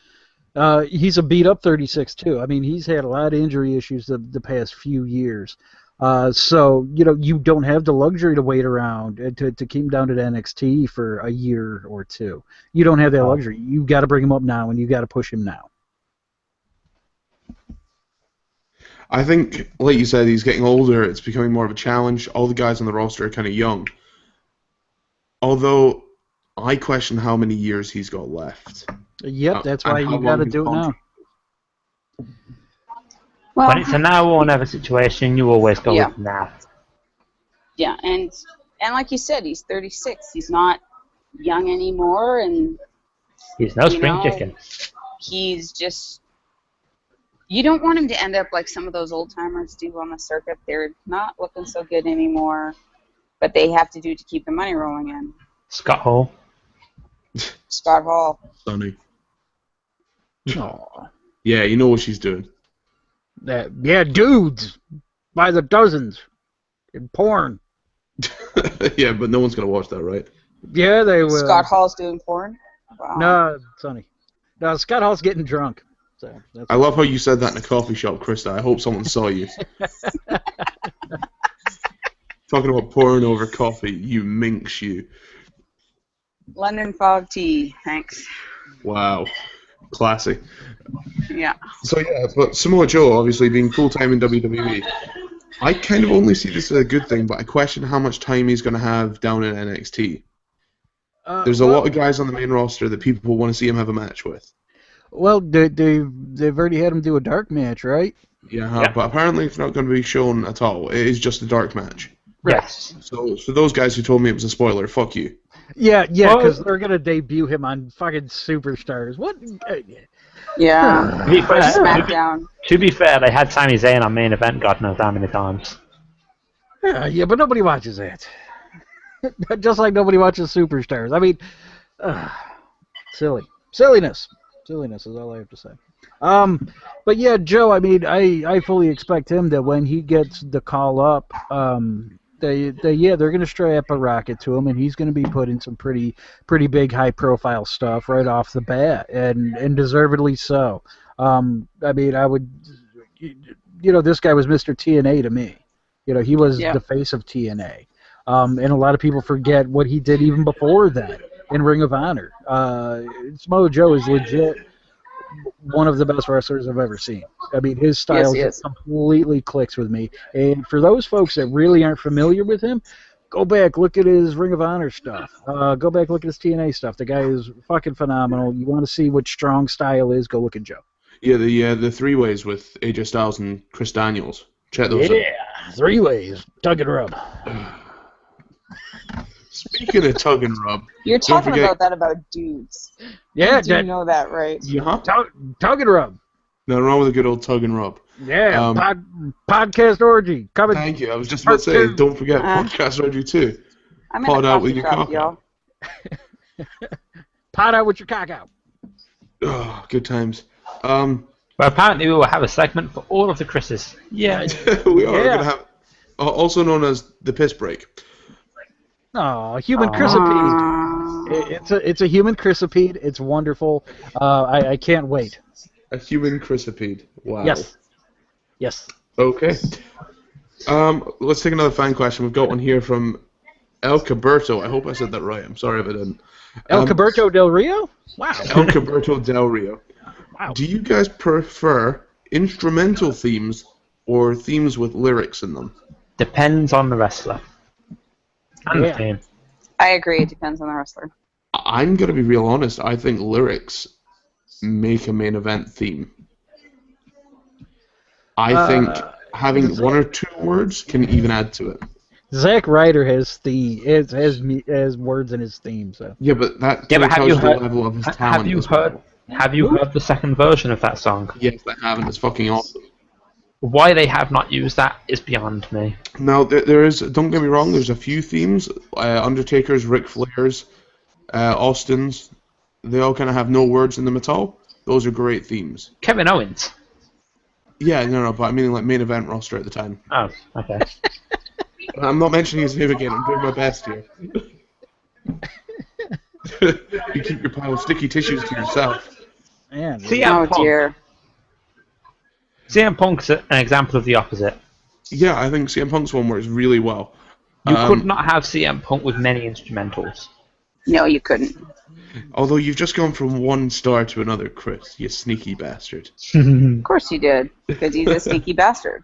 He's a beat-up 36, too. I mean, he's had a lot of injury issues the past few years. So, you don't have the luxury to wait around to keep him down at NXT for a year or two. You don't have that luxury. You got to bring him up now, and you got to push him now. I think, like you said, he's getting older. It's becoming more of a challenge. All the guys on the roster are kind of young. Although, I question how many years he's got left. Yep, that's why you got to do it now. Well, When it's a now or never situation, you always go Yeah. with now. yeah, and like you said, he's 36. He's not young anymore, and He's no spring know, chicken. he's just. You don't want him to end up like some of those old timers do on the circuit. They're not looking so good anymore, but they have to do to keep the money rolling in. Scott Hall. Scott Hall. Sonny. Aw. Yeah, you know what she's doing. Yeah, dudes by the dozens in porn. Yeah, but no one's going to watch that, right? Yeah, they will. Scott Hall's doing porn. Wow. No, Sonny. No, Scott Hall's getting drunk. So that's I love how you said that in a coffee shop, Krista. I hope someone saw you. Talking about pouring over coffee, you minx you. London Fog Tea. Thanks. Wow. Classic. Yeah. So yeah, but Samoa Joe obviously being full-time in WWE, I kind of only see this as a good thing, but I question how much time he's going to have down in NXT. There's a lot of guys on the main roster that people want to see him have a match with. Well, they've already had him do a dark match, right? Yeah, but apparently it's not going to be shown at all. It is just a dark match. Yes. So for those guys who told me it was a spoiler, fuck you. Yeah, Well- because they're gonna debut him on fucking Superstars. What? Yeah. To be fair, SmackDown. to be fair, they had Sami Zayn on main event God knows how many times. Yeah, but nobody watches that. Just like nobody watches Superstars. I mean, silliness is all I have to say. But yeah, Joe. I mean, I fully expect him that when he gets the call up, they're going to strap a rocket to him, and he's going to be put in some pretty big high profile stuff right off the bat, and deservedly so. I mean, I would, this guy was Mr. TNA to me. He was the face of TNA, and a lot of people forget what he did even before that in Ring of Honor. Samoa Joe is legit one of the best wrestlers I've ever seen. I mean, his style just completely clicks with me. And for those folks that really aren't familiar with him, go back, look at his Ring of Honor stuff. Go back, look at his TNA stuff. The guy is fucking phenomenal. You want to see what strong style is, go look at Joe. Yeah, the three-ways with AJ Styles and Chris Daniels. Check those out. Yeah, 3 ways. Tug and rub. Speaking of tug and rub, You're don't talking forget- about that about dudes. Yeah, You do know that, right? Yeah. tug and rub. Nothing wrong with a good old tug and rub. Yeah, podcast orgy. Coming. Thank you. I was just about to say, don't forget podcast orgy too. I'm in Pod a out coffee with your shop, cock y'all. Pot out with your cock out. Oh, good times. Well, apparently we will have a segment for all of the Chris's. Yeah. We are Yeah. going to have, also known as the piss break. Oh, human crisipede. It's a human crisipede. It's wonderful. I can't wait. A human crisipede. Wow. Yes. Okay. Let's take another fan question. We've got one here from El Caberto. I hope I said that right. I'm sorry if I didn't. El Caberto del Rio? Wow. El Caberto del Rio. Wow. Do you guys prefer instrumental themes or themes with lyrics in them? Depends on the wrestler. And the Yeah. theme. I agree. It depends on the wrestler. I'm gonna be real honest. I think lyrics make a main event theme. I think having one or two words can even add to it. Zack Ryder has words in his theme, so. Yeah, but that Yeah, but tells you the level of his talent. have you as well. heard? Have you heard the second version of that song? Yes, I haven't. It's fucking awesome. Why they have not used that is beyond me. Now, there is. Don't get me wrong. There's a few themes. Undertaker's, Ric Flair's, Austin's. They all kind of have no words in them at all. Those are great themes. Kevin Owens. Yeah, no, but I mean like main event roster at the time. Oh, okay. I'm not mentioning his name again. I'm doing my best here. You keep your pile of sticky tissues to yourself. Man, CM Oh Punk. dear. CM Punk's an example of the opposite. Yeah, I think CM Punk's one works really well. You could not have CM Punk with many instrumentals. No, you couldn't. Although you've just gone from one star to another, Chris, you sneaky bastard. Of course you did, because he's a sneaky bastard.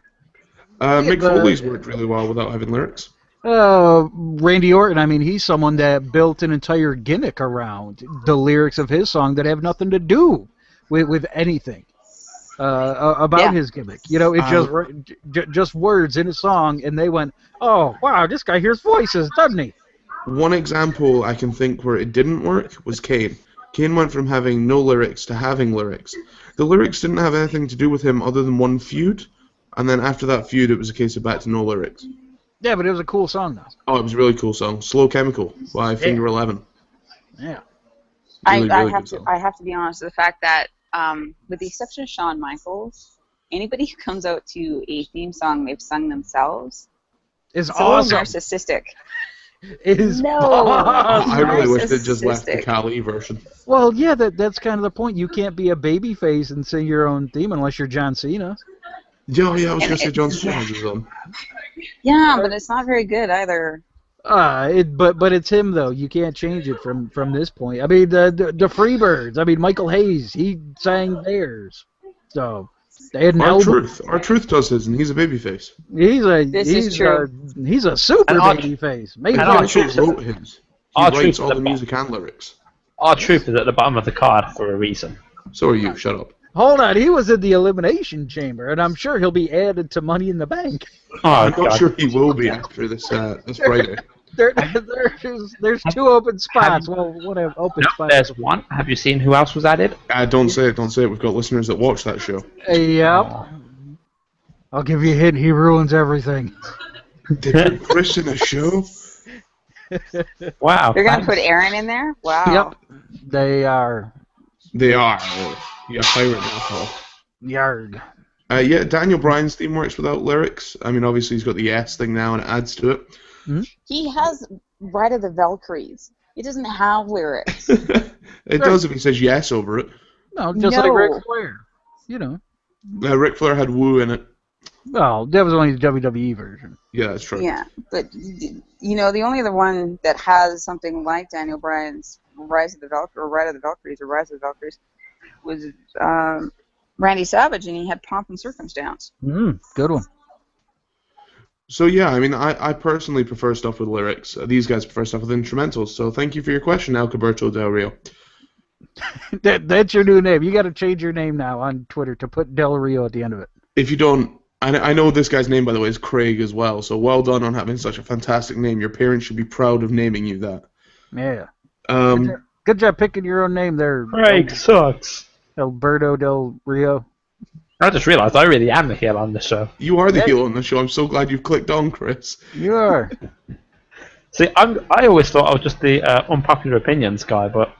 Mick Foley's worked really well without having lyrics. Randy Orton, I mean, he's someone that built an entire gimmick around the lyrics of his song that have nothing to do with anything about his gimmick. You know, it's just words in a song, and they went, oh, wow, this guy hears voices, doesn't he? One example I can think where it didn't work was Kane. Kane went from having no lyrics to having lyrics. The lyrics didn't have anything to do with him other than one feud, and then after that feud, it was a case of back to no lyrics. Yeah, but it was a cool song, though. Oh, it was a really cool song. Slow Chemical by Finger 11. Yeah. Really, I really have good to song. I have to be honest with the fact that with the exception of Shawn Michaels, anybody who comes out to a theme song they've sung themselves, It's it's a little awesome. narcissistic. It is No. awesome. I really wish they'd just left the Narcissistic. Kali version. Well, yeah, that's kind of the point. You can't be a babyface and sing your own theme unless you're John Cena. Yeah, I was going to say John Cena was on. Yeah, but it's not very good either. But it's him though. You can't change it from this point. I mean the Freebirds. I mean Michael Hayes. He sang theirs. So they had an album. R-Truth does his, and he's a babyface. This is true. He's a super And R- babyface. He Maybe And also R-Truth- wrote his. He R-Truth writes all the the music and lyrics. R-Truth is at the bottom of the card for a reason. So are you. Shut up. Hold on, he was in the Elimination Chamber, and I'm sure he'll be added to Money in the Bank. Oh, I'm not God. sure he will be after this Friday. There's two open spots. Well, one open No, spot. there's one. Have you seen who else was added? Don't say it. We've got listeners that watch that show. Yep. Oh. I'll give you a hint. He ruins everything. They put Chris in a show? Wow. They're gonna thanks. put Aaron in there? Wow. Yep. They are. They are. Oh, yeah, pirate now. Yard. Yeah, Daniel Bryan's theme works without lyrics. I mean, obviously he's got the yes thing now, and it adds to it. He has Ride of the Valkyries. He doesn't have lyrics. It does if he says yes over it. No, just like No. Ric Flair. You know. Ric Flair had woo in it. Well, that was only the WWE version. Yeah, that's true. Yeah, but you know, the only other one that has something like Daniel Bryan's Rise of the Valkyries or Rise of the Valkyries was Randy Savage, and he had Pomp and Circumstance. Good one. So yeah, I mean, I personally prefer stuff with lyrics. These guys prefer stuff with instrumentals. So thank you for your question, Alberto Del Rio. That's your new name. You got to change your name now on Twitter to put Del Rio at the end of it. If you don't, I know this guy's name, by the way, is Craig as well. So well done on having such a fantastic name. Your parents should be proud of naming you that. Yeah. Um, Good job picking your own name there. Craig sucks. Alberto Del Rio. I just realised I really am the heel on this show. you are the heel on the show. I'm so glad you've clicked on, Chris. You are. See, I always thought I was just the unpopular opinions guy, but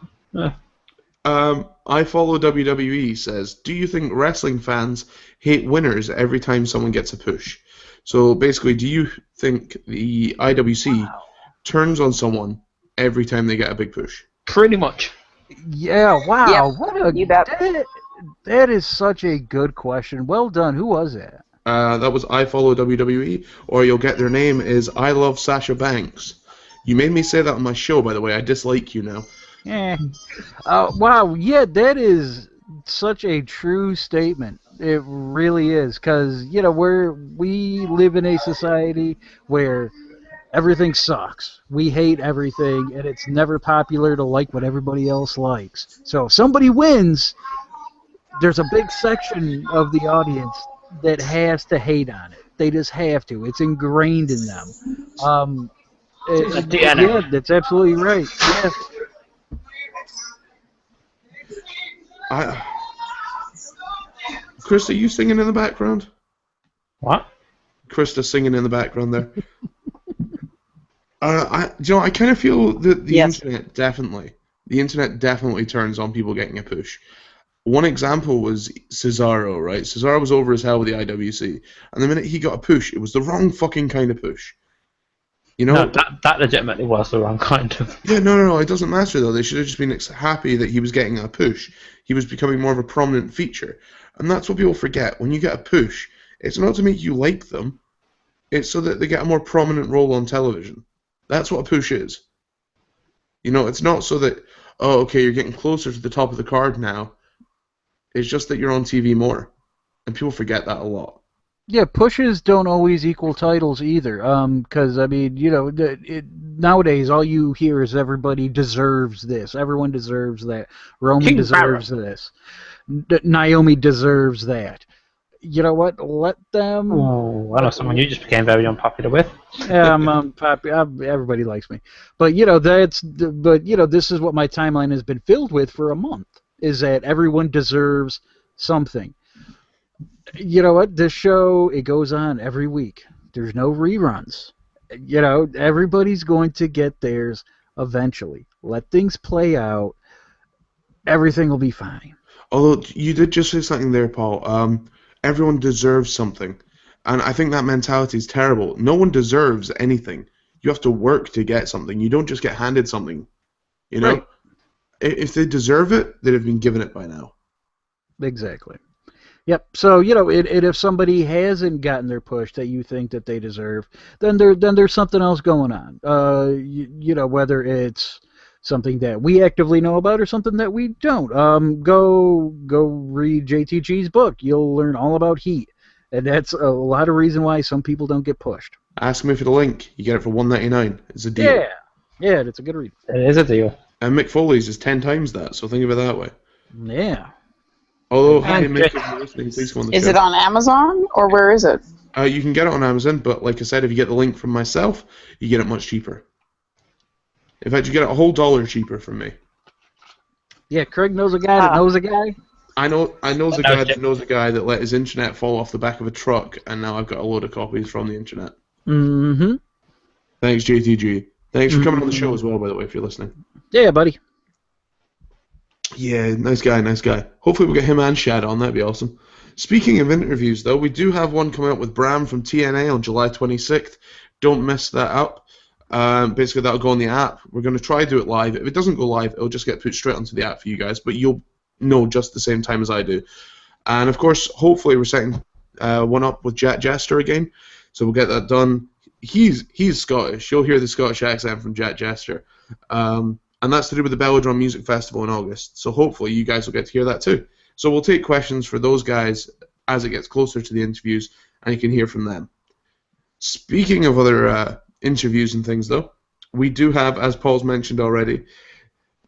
I follow WWE says, do you think wrestling fans hate winners every time someone gets a push? So basically, do you think the IWC turns on someone every time they get a big push? pretty much. Yeah, wow. Yep, What a, you bet. that is such a good question. Well done. Who was that? That was I follow WWE, or you'll get their name is I love Sasha Banks. You made me say that on my show, by the way. I dislike you now. Wow, yeah, that is such a true statement. It really is, because we live in a society where everything sucks. We hate everything, and it's never popular to like what everybody else likes. So if somebody wins, there's a big section of the audience that has to hate on it. They just have to. It's ingrained in them. Yeah, that's absolutely right. Yeah. Chris, are you singing in the background? What? Krista singing in the background there. I kind of feel that the internet definitely turns on people getting a push. One example was Cesaro, right? Cesaro was over as hell with the IWC, and the minute he got a push, it was the wrong fucking kind of push. No, that legitimately was the wrong kind of. Yeah, no, it doesn't matter though. They should have just been happy that he was getting a push. He was becoming more of a prominent feature, and that's what people forget. When you get a push, it's not to make you like them. It's so that they get a more prominent role on television. That's what a push is. It's not so that, oh, okay, you're getting closer to the top of the card now. It's just that you're on TV more. And people forget that a lot. Yeah, pushes don't always equal titles either. Because, nowadays all you hear is everybody deserves this. Everyone deserves that. Roman deserves this. Naomi deserves that. You know what? Let them. Oh, I know someone you just became very unpopular with. Yeah, I'm unpopular. Everybody likes me, but this is what my timeline has been filled with for a month. Is that everyone deserves something? You know what? This show, it goes on every week. There's no reruns. Everybody's going to get theirs eventually. Let things play out. Everything will be fine. Although you did just say something there, Paul. Everyone deserves something. And I think that mentality is terrible. No one deserves anything. You have to work to get something. You don't just get handed something. Right. If they deserve it, they'd have been given it by now. Exactly. Yep. So, if somebody hasn't gotten their push that you think that they deserve, then there's something else going on. Whether it's something that we actively know about or something that we don't. Go read JTG's book. You'll learn all about heat. And that's a lot of reason why some people don't get pushed. Ask me for the link. You get it for $1.99. It's a deal. Yeah, it's a good read. It is a deal. And Mick Foley's is 10 times that, so think of it that way. Yeah. Although, hey, Mick, if you're listening, please come on the show. Is it on Amazon, or where is it? You can get it on Amazon, but like I said, if you get the link from myself, you get it much cheaper. In fact, you get it a whole $1 cheaper from me. Yeah, Craig knows a guy that knows a guy. I know the guy that knows a guy that let his internet fall off the back of a truck, and now I've got a load of copies from the internet. Mm-hmm. Thanks, JTG. Thanks for coming on the show as well, by the way, if you're listening. Yeah, buddy. Yeah, nice guy. Hopefully we'll get him and Shad on. That'd be awesome. Speaking of interviews, though, we do have one coming up with Bram from TNA on July 26th. Don't mess that up. Basically, that'll go on the app. We're going to try to do it live. If it doesn't go live, it'll just get put straight onto the app for you guys, but you'll know just the same time as I do. And, of course, hopefully we're setting one up with Jack Jester again, so we'll get that done. He's Scottish. You'll hear the Scottish accent from Jack Jester. And that's to do with the Belladrum Music Festival in August, so hopefully you guys will get to hear that too. So we'll take questions for those guys as it gets closer to the interviews, and you can hear from them. Speaking of other interviews and things, though, we do have, as Paul's mentioned already,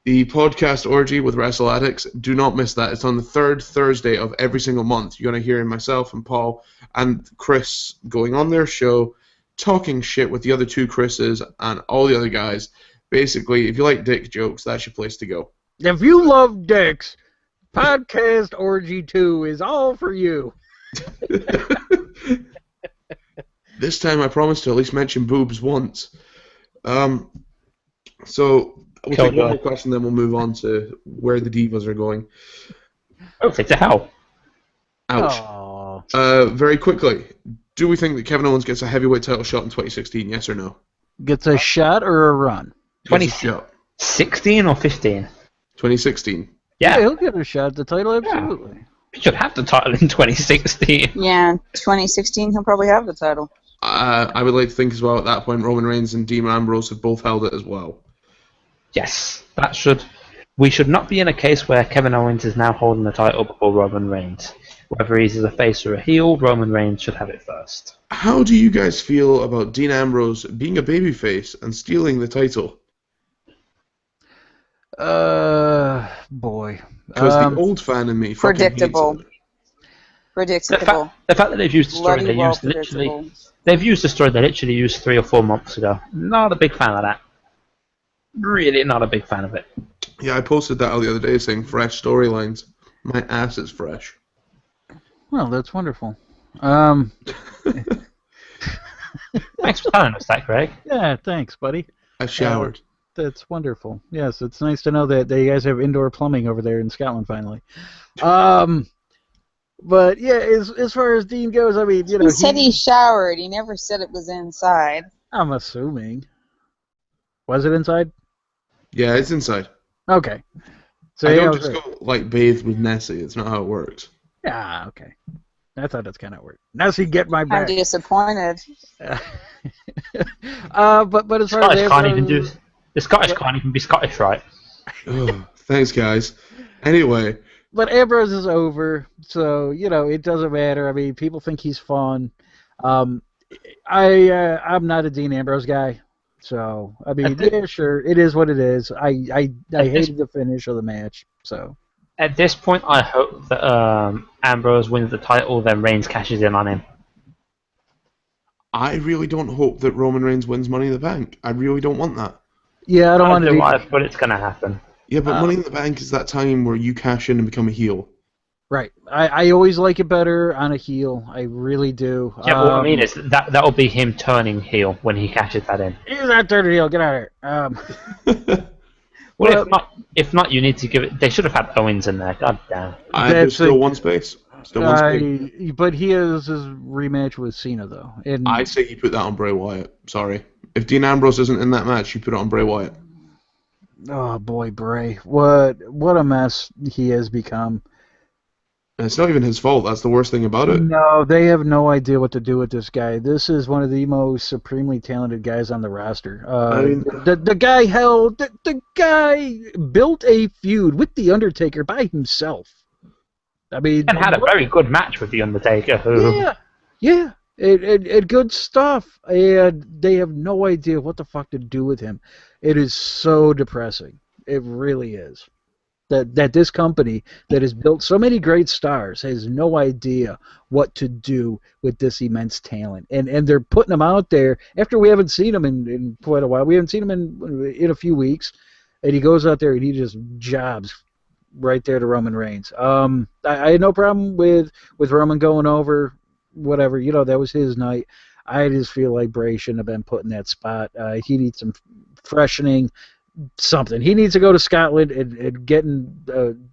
the podcast orgy with Wrestle Addicts. Do not miss that. It's on the third Thursday of every single month. You're going to hear myself and Paul and Chris going on their show, talking shit with the other two Chris's and all the other guys. Basically, if you like dick jokes, that's your place to go. If you love dicks, Podcast Orgy 2 is all for you. This time I promise to at least mention boobs once. So we'll take one more question, then we'll move on to where the divas are going. Oh, take to hell. Ouch. Very quickly, do we think that Kevin Owens gets a heavyweight title shot in 2016, yes or no? Gets a shot or a run? 2016 or 15? 2016. Yeah, he'll get a shot at the title, absolutely. Yeah. He should have the title in 2016. Yeah, 2016 he'll probably have the title. I would like to think as well at that point Roman Reigns and Dean Ambrose have both held it as well. Yes, we should not be in a case where Kevin Owens is now holding the title before Roman Reigns. Whether he's a face or a heel, Roman Reigns should have it first. How do you guys feel about Dean Ambrose being a babyface and stealing the title? Boy. Because the old fan in me fucking Predictable. hates it. Predictable. The fact that they've used the story Bloody they well used literally, predictable. they've used the story they literally used 3 or 4 months ago. Not a big fan of that. Really not a big fan of it. Yeah, I posted that the other day saying fresh storylines. My ass is fresh. Well, that's wonderful. Thanks for telling us that, Greg. Yeah, thanks, buddy. I showered. That's wonderful. Yes, it's nice to know that you guys have indoor plumbing over there in Scotland finally. But yeah, as far as Dean goes, I mean, He said he showered. He never said it was inside. I'm assuming. Was it inside? Yeah, it's inside. Okay. So I yeah, don't just go like bathe with Nessie. It's not how it works. Yeah, okay. I thought that's kind of weird. Nessie, get my I'm back. disappointed. But as far Scottish as can't even do. The Scottish can't even be Scottish, right? Ugh, thanks, guys. Anyway, But Ambrose is over, so it doesn't matter. I mean, people think he's fun. I'm not a Dean Ambrose guy, so I mean, yeah, sure, it is what it is. I hated the finish of the match, so. At this point, I hope that Ambrose wins the title, then Reigns cashes in on him. I really don't hope that Roman Reigns wins Money in the Bank. I really don't want that. Yeah, I don't want to do that, but it's gonna happen. Yeah, but Money in the Bank is that time where you cash in and become a heel. Right. I always like it better on a heel. I really do. Yeah, but what I mean is that'll be him turning heel when he cashes that in. He's not turning heel. Get out of here. Well, if not, you need to give it. They should have had Owens in there. God damn. There's still one space. Still one space. But he has his rematch with Cena, though. And I say you put that on Bray Wyatt. Sorry. If Dean Ambrose isn't in that match, you put it on Bray Wyatt. Oh boy, Bray! What a mess he has become. And it's not even his fault. That's the worst thing about it. No, they have no idea what to do with this guy. This is one of the most supremely talented guys on the roster. The guy the guy built a feud with the Undertaker by himself. I mean, And had a very good match with the Undertaker. Yeah, it good stuff. And they have no idea what the fuck to do with him. It is so depressing. It really is. That this company that has built so many great stars has no idea what to do with this immense talent. And they're putting them out there after we haven't seen him in quite a while. We haven't seen him in a few weeks. And he goes out there and he just jobs right there to Roman Reigns. I had no problem with Roman going over, whatever. That was his night. I just feel like Bray shouldn't have been put in that spot. He needs some freshening. Something. He needs to go to Scotland and get in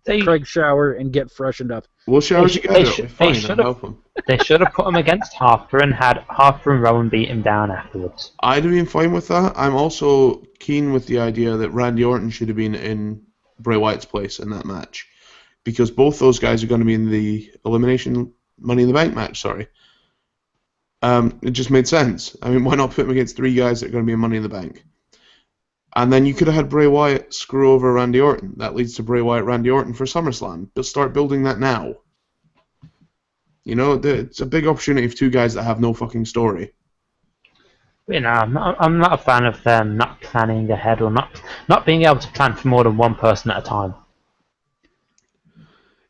Craig's shower and get freshened up. We'll shower together. They should have put him against Harper and had Harper and Rowan beat him down afterwards. I'd have been fine with that. I'm also keen with the idea that Randy Orton should have been in Bray Wyatt's place in that match. Because both those guys are going to be in the Elimination Money in the Bank match, sorry. It just made sense. I mean, why not put him against 3 guys that are going to be in Money in the Bank? And then you could have had Bray Wyatt screw over Randy Orton. That leads to Bray Wyatt, Randy Orton for SummerSlam. But start building that now. It's a big opportunity for 2 guys that have no fucking story. I'm not a fan of them not planning ahead or not being able to plan for more than one person at a time.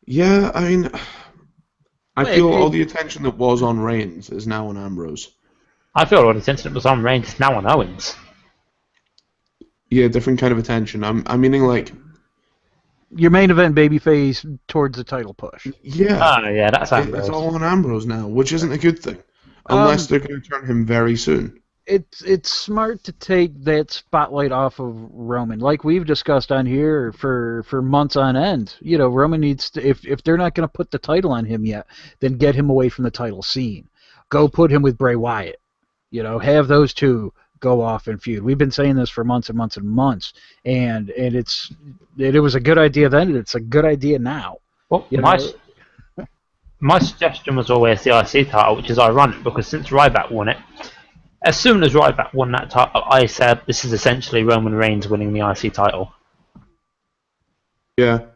Yeah, I mean, I feel all the attention that was on Reigns is now on Ambrose. I feel all the attention that was on Reigns is now on Owens. Yeah, different kind of attention. I'm meaning like your main event babyface towards the title push. Yeah. Oh yeah, that's Ambrose. It's all on Ambrose now, which isn't a good thing, unless they're going to turn him very soon. It's smart to take that spotlight off of Roman, like we've discussed on here for months on end. Roman needs to, if they're not going to put the title on him yet, then get him away from the title scene. Go put him with Bray Wyatt. Have those two go off and feud. We've been saying this for months and months and months, and it was a good idea then, and it's a good idea now. Well, my suggestion was always the IC title, which is ironic because since Ryback won it, as soon as Ryback won that title, I said this is essentially Roman Reigns winning the IC title. Yeah.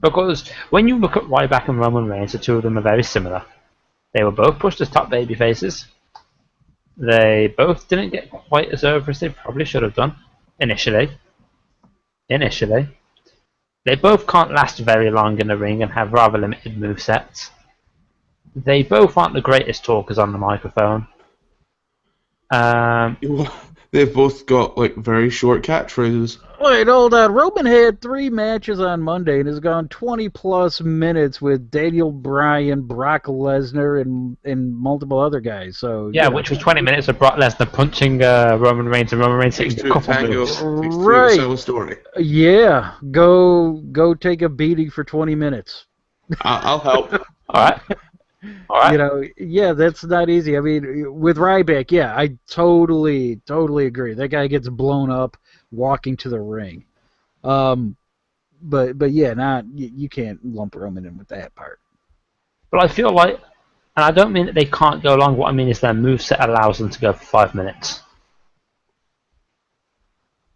Because when you look at Ryback and Roman Reigns, the two of them are very similar. They were both pushed as top baby faces. They both didn't get quite as over as they probably should have done initially. They both can't last very long in the ring and have rather limited movesets. They both aren't the greatest talkers on the microphone. They've both got like very short catchphrases. Wait, hold on. Roman had 3 matches on Monday and has gone 20-plus minutes with Daniel Bryan, Brock Lesnar, and multiple other guys. So Yeah, which was 20 minutes of Brock Lesnar punching Roman Reigns and Roman Reigns hitting a couple moves. Right. Story. Yeah, go take a beating for 20 minutes. I'll help. All right. You know, yeah, that's not easy. I mean, with Ryback, yeah, I totally agree. That guy gets blown up walking to the ring. But yeah, you can't lump Roman in with that part. But I feel like, and I don't mean that they can't go long, what I mean is their moveset allows them to go for 5 minutes.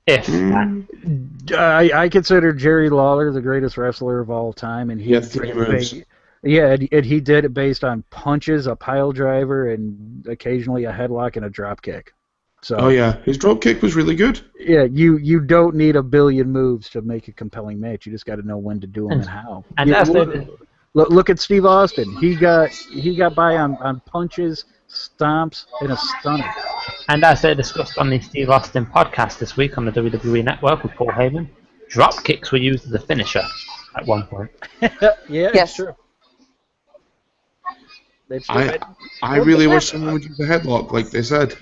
If that. I consider Jerry Lawler the greatest wrestler of all time, and he had 3 moves. Yeah, and he did it based on punches, a pile driver, and occasionally a headlock and a drop kick. So, Oh yeah, his drop kick was really good. yeah, you don't need a billion moves to make a compelling match. You just got to know when to do them and how. And Yeah, that's look at Steve Austin. He got by on punches, stomps, and a stunner. And as they discussed on the Steve Austin podcast this week on the WWE Network with Paul Heyman, drop kicks were used as a finisher at one point. Yeah, Yes. it's true. That's true. I really wish someone would use a headlock, like they said.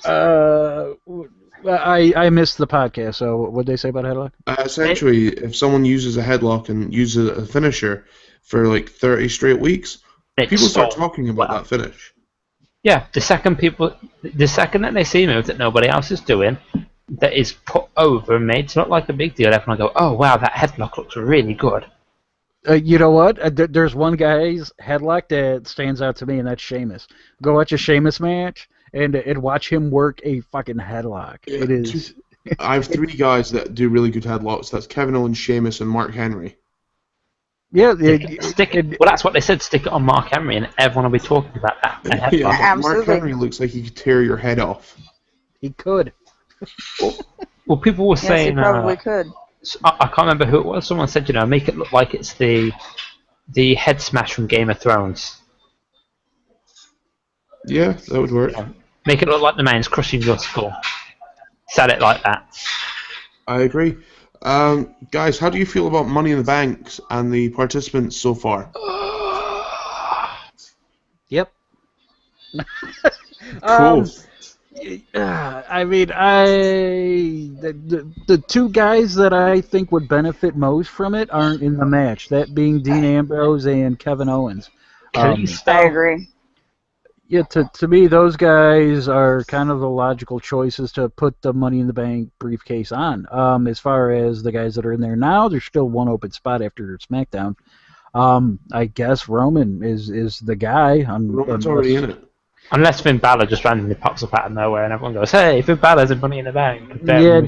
I missed the podcast. So what would they say about headlock? Essentially, if someone uses a headlock and uses a finisher for like 30 straight weeks, people start talking about that finish. Yeah, the second that they see a move that nobody else is doing, that is put over and made to look like a big deal, everyone will go, oh wow, that headlock looks really good. You know what? There's one guy's headlock that stands out to me, and that's Sheamus. Go watch a Sheamus match and watch him work a fucking headlock. Yeah, It is. I have 3 guys that do really good headlocks. That's Kevin Owens, Sheamus, and Mark Henry. Yeah, Stick it. Well, that's what they said. Stick it on Mark Henry, and everyone will be talking about that. a headlock. Yeah, Mark Absolutely. Henry looks like he could tear your head off. he could. Well, people were Yes, he saying. probably could. I can't remember who it was. Someone said, make it look like it's the head smash from Game of Thrones. Yeah, that would work. Make it look like the man's crushing your skull. Sell it like that. I agree. Guys, how do you feel about Money in the Banks and the participants so far? Yep. Cool. I mean, the 2 guys that I think would benefit most from it aren't in the match. That being Dean Ambrose and Kevin Owens. Can you I spell? agree. Yeah, to me, those guys are kind of the logical choices to put the Money in the Bank briefcase on. As far as the guys that are in there now, there's still one open spot after SmackDown. I guess Roman is the guy. Roman's already in it. Unless Finn Balor just randomly pops up out of nowhere and everyone goes, "Hey, Finn Balor's in Money in the Bank." Yeah,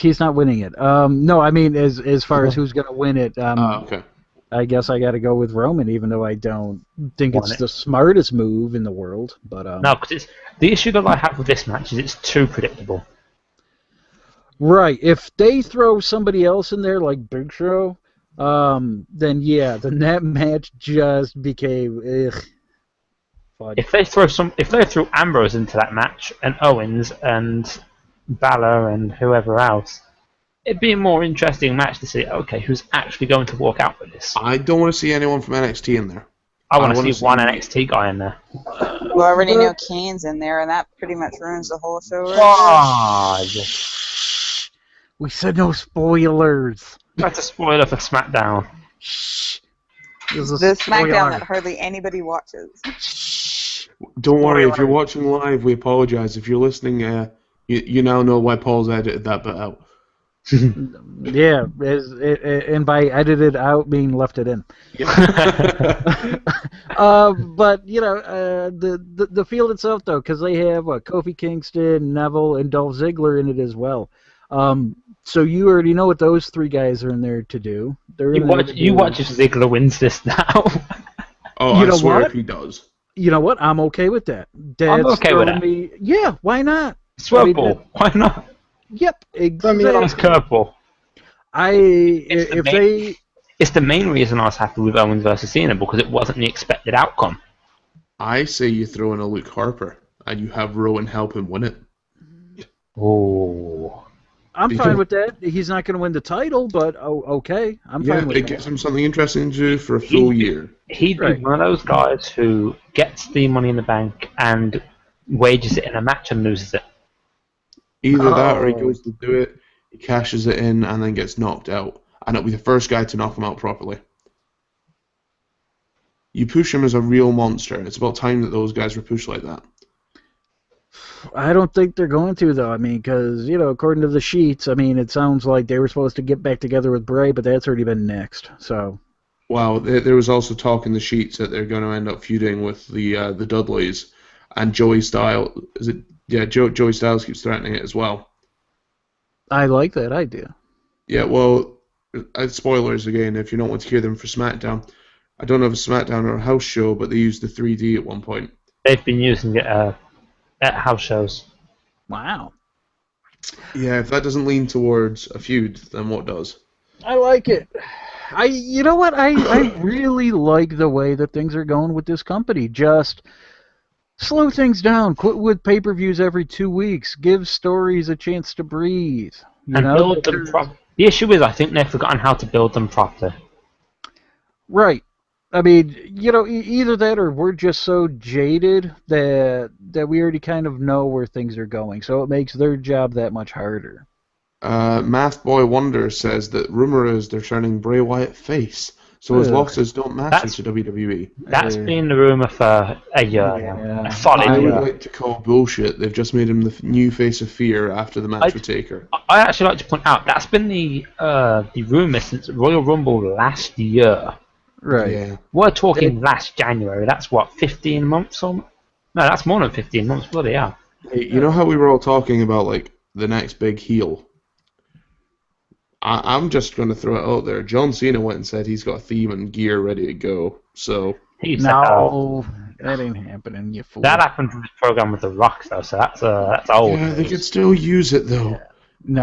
he's not winning it. No, I mean as far as who's gonna win it. Okay. I guess I got to go with Roman, even though I don't think it's the smartest move in the world. But No, because the issue that I have with this match is it's too predictable. right, if they throw somebody else in there like Big Show, then that match just became fun. If they threw Ambrose into that match and Owens and Balor and whoever else, it'd be a more interesting match to see. Okay, who's actually going to walk out with this? I don't want to see anyone from NXT in there. I want to wanna see one see- NXT guy in there. We already know Kane's in there, and that pretty much ruins the whole show. Right God, We said no spoilers. that's a spoiler for SmackDown. Shh. This is there. a The SmackDown spoiler. that hardly anybody watches. Don't worry, if you're watching live, we apologize. If you're listening, you now know why Paul's edited that bit out. Yeah, and by edited out, being left it in. But the field itself, though, because they have Kofi Kingston, Neville, and Dolph Ziggler in it as well. So you already know what those three guys are in there to do. They're in there to You do- watch if Ziggler wins this now. Oh, You I know swear what? if he does. You know what? I'm okay with that. Dad's okay with throwing that. Me, yeah, why not? Swerveball. Why not? Yep, Throw me a nice exactly. curveball. If they It's the main reason I was happy with Owens versus Cena, because it wasn't the expected outcome. I say you throw in a Luke Harper and you have Rowan help him win it. Oh. I'm Because- fine with that. He's not going to win the title, but okay, I'm Yeah, fine with it that. gives him something interesting to do for a full year. He'd Right. be one of those guys who gets the Money in the Bank and wages it in a match and loses it. Either that or he Oh. goes to do it, he cashes it in, and then gets knocked out. And it'll be the first guy to knock him out properly. You push him as a real monster. It's about time that those guys were pushed like that. I don't think they're going to, though. I mean, because, according to the sheets, I mean, it sounds like they were supposed to get back together with Bray, but that's already been nixed. So, Wow, there was also talk in the sheets that they're going to end up feuding with the Dudleys, and Joey Styles. Is it? Yeah, Joey Styles keeps threatening it as well. I like that idea. Yeah, well, spoilers again if you don't want to hear them for SmackDown. I don't know if it's SmackDown or a house show, but they used the 3D at one point. They've been using it at house shows. Wow. Yeah, if that doesn't lean towards a feud, then what does? I like it. You know what? I really like the way that things are going with this company. Just slow things down. Quit with pay-per-views every 2 weeks. Give stories a chance to breathe. And build them properly. The issue is, I think they've forgotten how to build them properly. Right. I mean, either that or we're just so jaded that we already kind of know where things are going. So it makes their job that much harder. Math Boy Wonder says that rumor is they're turning Bray Wyatt face, so his Ugh. losses don't matter That's- to WWE. That's been the rumour for a year now. Yeah. A solid I would year. like to call bullshit. They've just made him the new face of fear after the match with Taker. I actually like to point out that's been the rumour since Royal Rumble last year. Right. Yeah. We're talking last January. That's what, 15 months or? No, that's more than 15 months. Bloody hell. Hey, you know how we were all talking about like the next big heel? I'm just going to throw it out there. John Cena went and said he's got a theme and gear ready to go. So He's No, that ain't happening, you fool. that happened with his program with the Rock, though. So that's old. yeah, they could still use it though. No.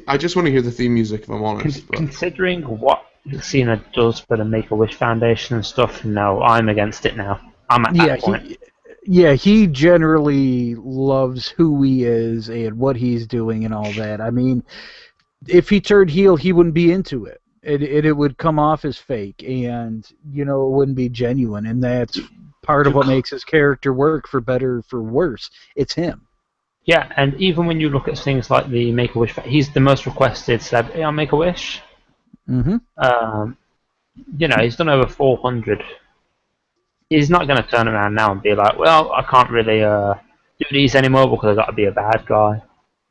I just want to hear the theme music if I'm honest. But Considering what Cena does for the Make-A-Wish Foundation and stuff, no, I'm against it now. I'm at that point. He generally loves who he is and what he's doing and all that. I mean, if he turned heel, he wouldn't be into it. It would come off as fake, and it wouldn't be genuine. And that's part of what makes his character work, for better or for worse. It's him. Yeah, and even when you look at things like the Make-A-Wish, he's the most requested celebrity on Make-A-Wish. Mm-hmm. He's done over 400. He's not going to turn around now and be like, well, I can't really do these anymore because I've got to be a bad guy.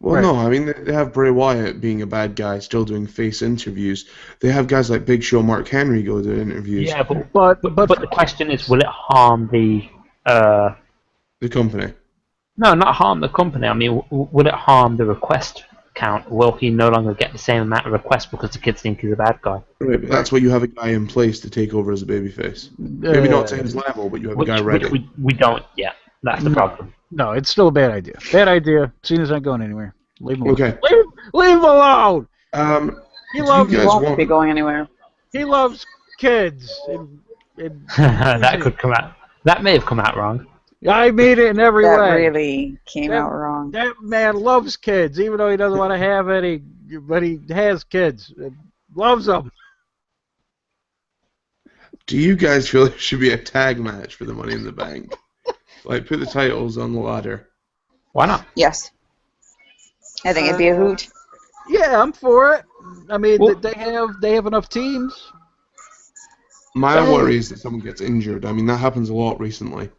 well, Right. no, I mean they have Bray Wyatt being a bad guy, still doing face interviews. They have guys like Big Show, Mark Henry go do interviews. Yeah, But but the question is, will it harm the... The company. No, not harm the company. I mean, will it harm the request count? Will he no longer get the same amount of requests because the kids think he's a bad guy? Right, but that's why you have a guy in place to take over as a babyface. Maybe not to his level, but you have a guy ready. Which we don't yet. That's the problem. No, it's still a bad idea. Bad idea. Cena's not going anywhere. Leave him alone. Okay. Leave him alone. He Do loves you guys Won't want? be going anywhere. he loves kids. And That could come out. That may have come out wrong. I mean it in every That way. really came That- out wrong. That man loves kids, even though he doesn't want to have any, but he has kids. Loves them. Do you guys feel there should be a tag match for the Money in the Bank? Like, put the titles on the ladder. Why not? Yes. I think it'd be a hoot. Yeah, I'm for it. I mean, Well- they have enough teams. My worry is that someone gets injured. I mean, that happens a lot recently.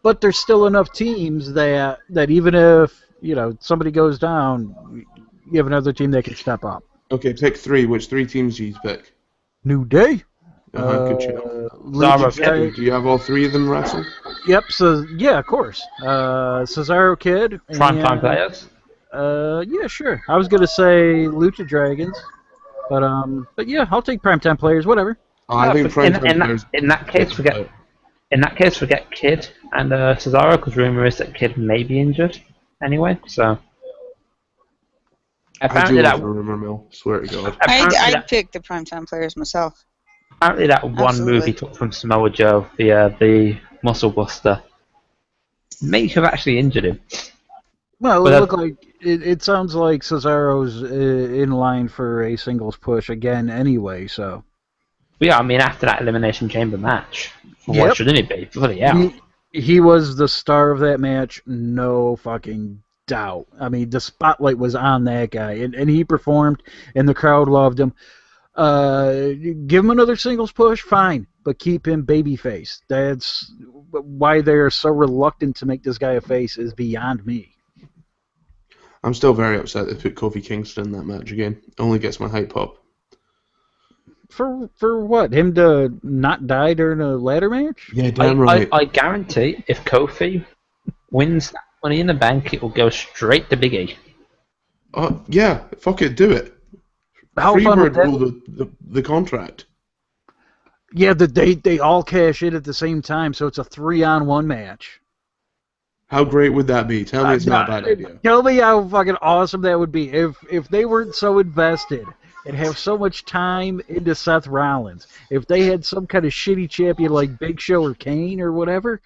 But there's still enough teams that even if somebody goes down, you have another team that can step up. Okay, pick three. Which three teams do you pick? New Day. Good show. Legendary- Do you have all three of them wrestle? Yep. So yeah, of course. Cesaro Kid. Prime time and, players. Yeah, sure. I was gonna say Lucha Dragons, but yeah, I'll take primetime players. Whatever. I No, think but in, primetime players. in that case, forget Kid and Cesaro, because rumor is that Kid may be injured anyway. So I do apparently love that the rumor mill. Swear to God. apparently I'd that, pick the primetime players myself. apparently that one move Absolutely. he took from Samoa Joe, the Muscle Buster, may have actually injured him. Well, But it looked like it sounds like Cesaro's in line for a singles push again anyway. So yeah, I mean after that Elimination Chamber match, for Yep. what shouldn't he be? Bloody hell. he was the star of that match, no fucking doubt. I mean, the spotlight was on that guy, and he performed, and the crowd loved him. Give him another singles push, fine, but keep him babyface. That's why they're so reluctant to make this guy a face is beyond me. I'm still very upset they put Kofi Kingston in that match again. Only gets my hype up. For what? Him to not die during a ladder match? Yeah, damn right. I guarantee if Kofi wins that Money in the Bank, it will go straight to Big E. Yeah, fuck it, do it. How fun would Freebird that? rule the contract. Yeah, they all cash in at the same time, so it's a 3-on-1 match. How great would that be? Tell me it's not a bad idea. Tell me how fucking awesome that would be if they weren't so invested and have so much time into Seth Rollins. If they had some kind of shitty champion like Big Show or Kane or whatever,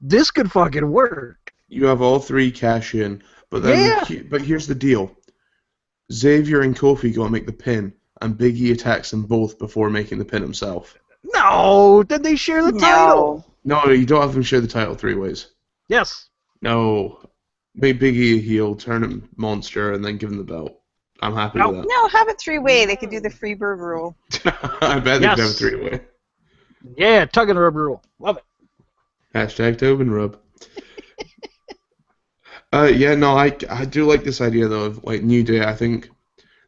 this could fucking work. You have all three cash in, but then but here's the deal. Xavier and Kofi go and make the pin, and Big E attacks them both before making the pin himself. No, then they share the title. No, you don't have them share the title 3 ways. Yes. No. Make Big E a heel, turn him monster, and then give him the belt. I'm happy with that. No, have it 3-way. They could do the Freebird rule. I bet they could have a Yes. 3-way. Yeah, tug and rub rule. Love it. Hashtag Tobin Rub. Yeah, no, I do like this idea though of like New Day. I think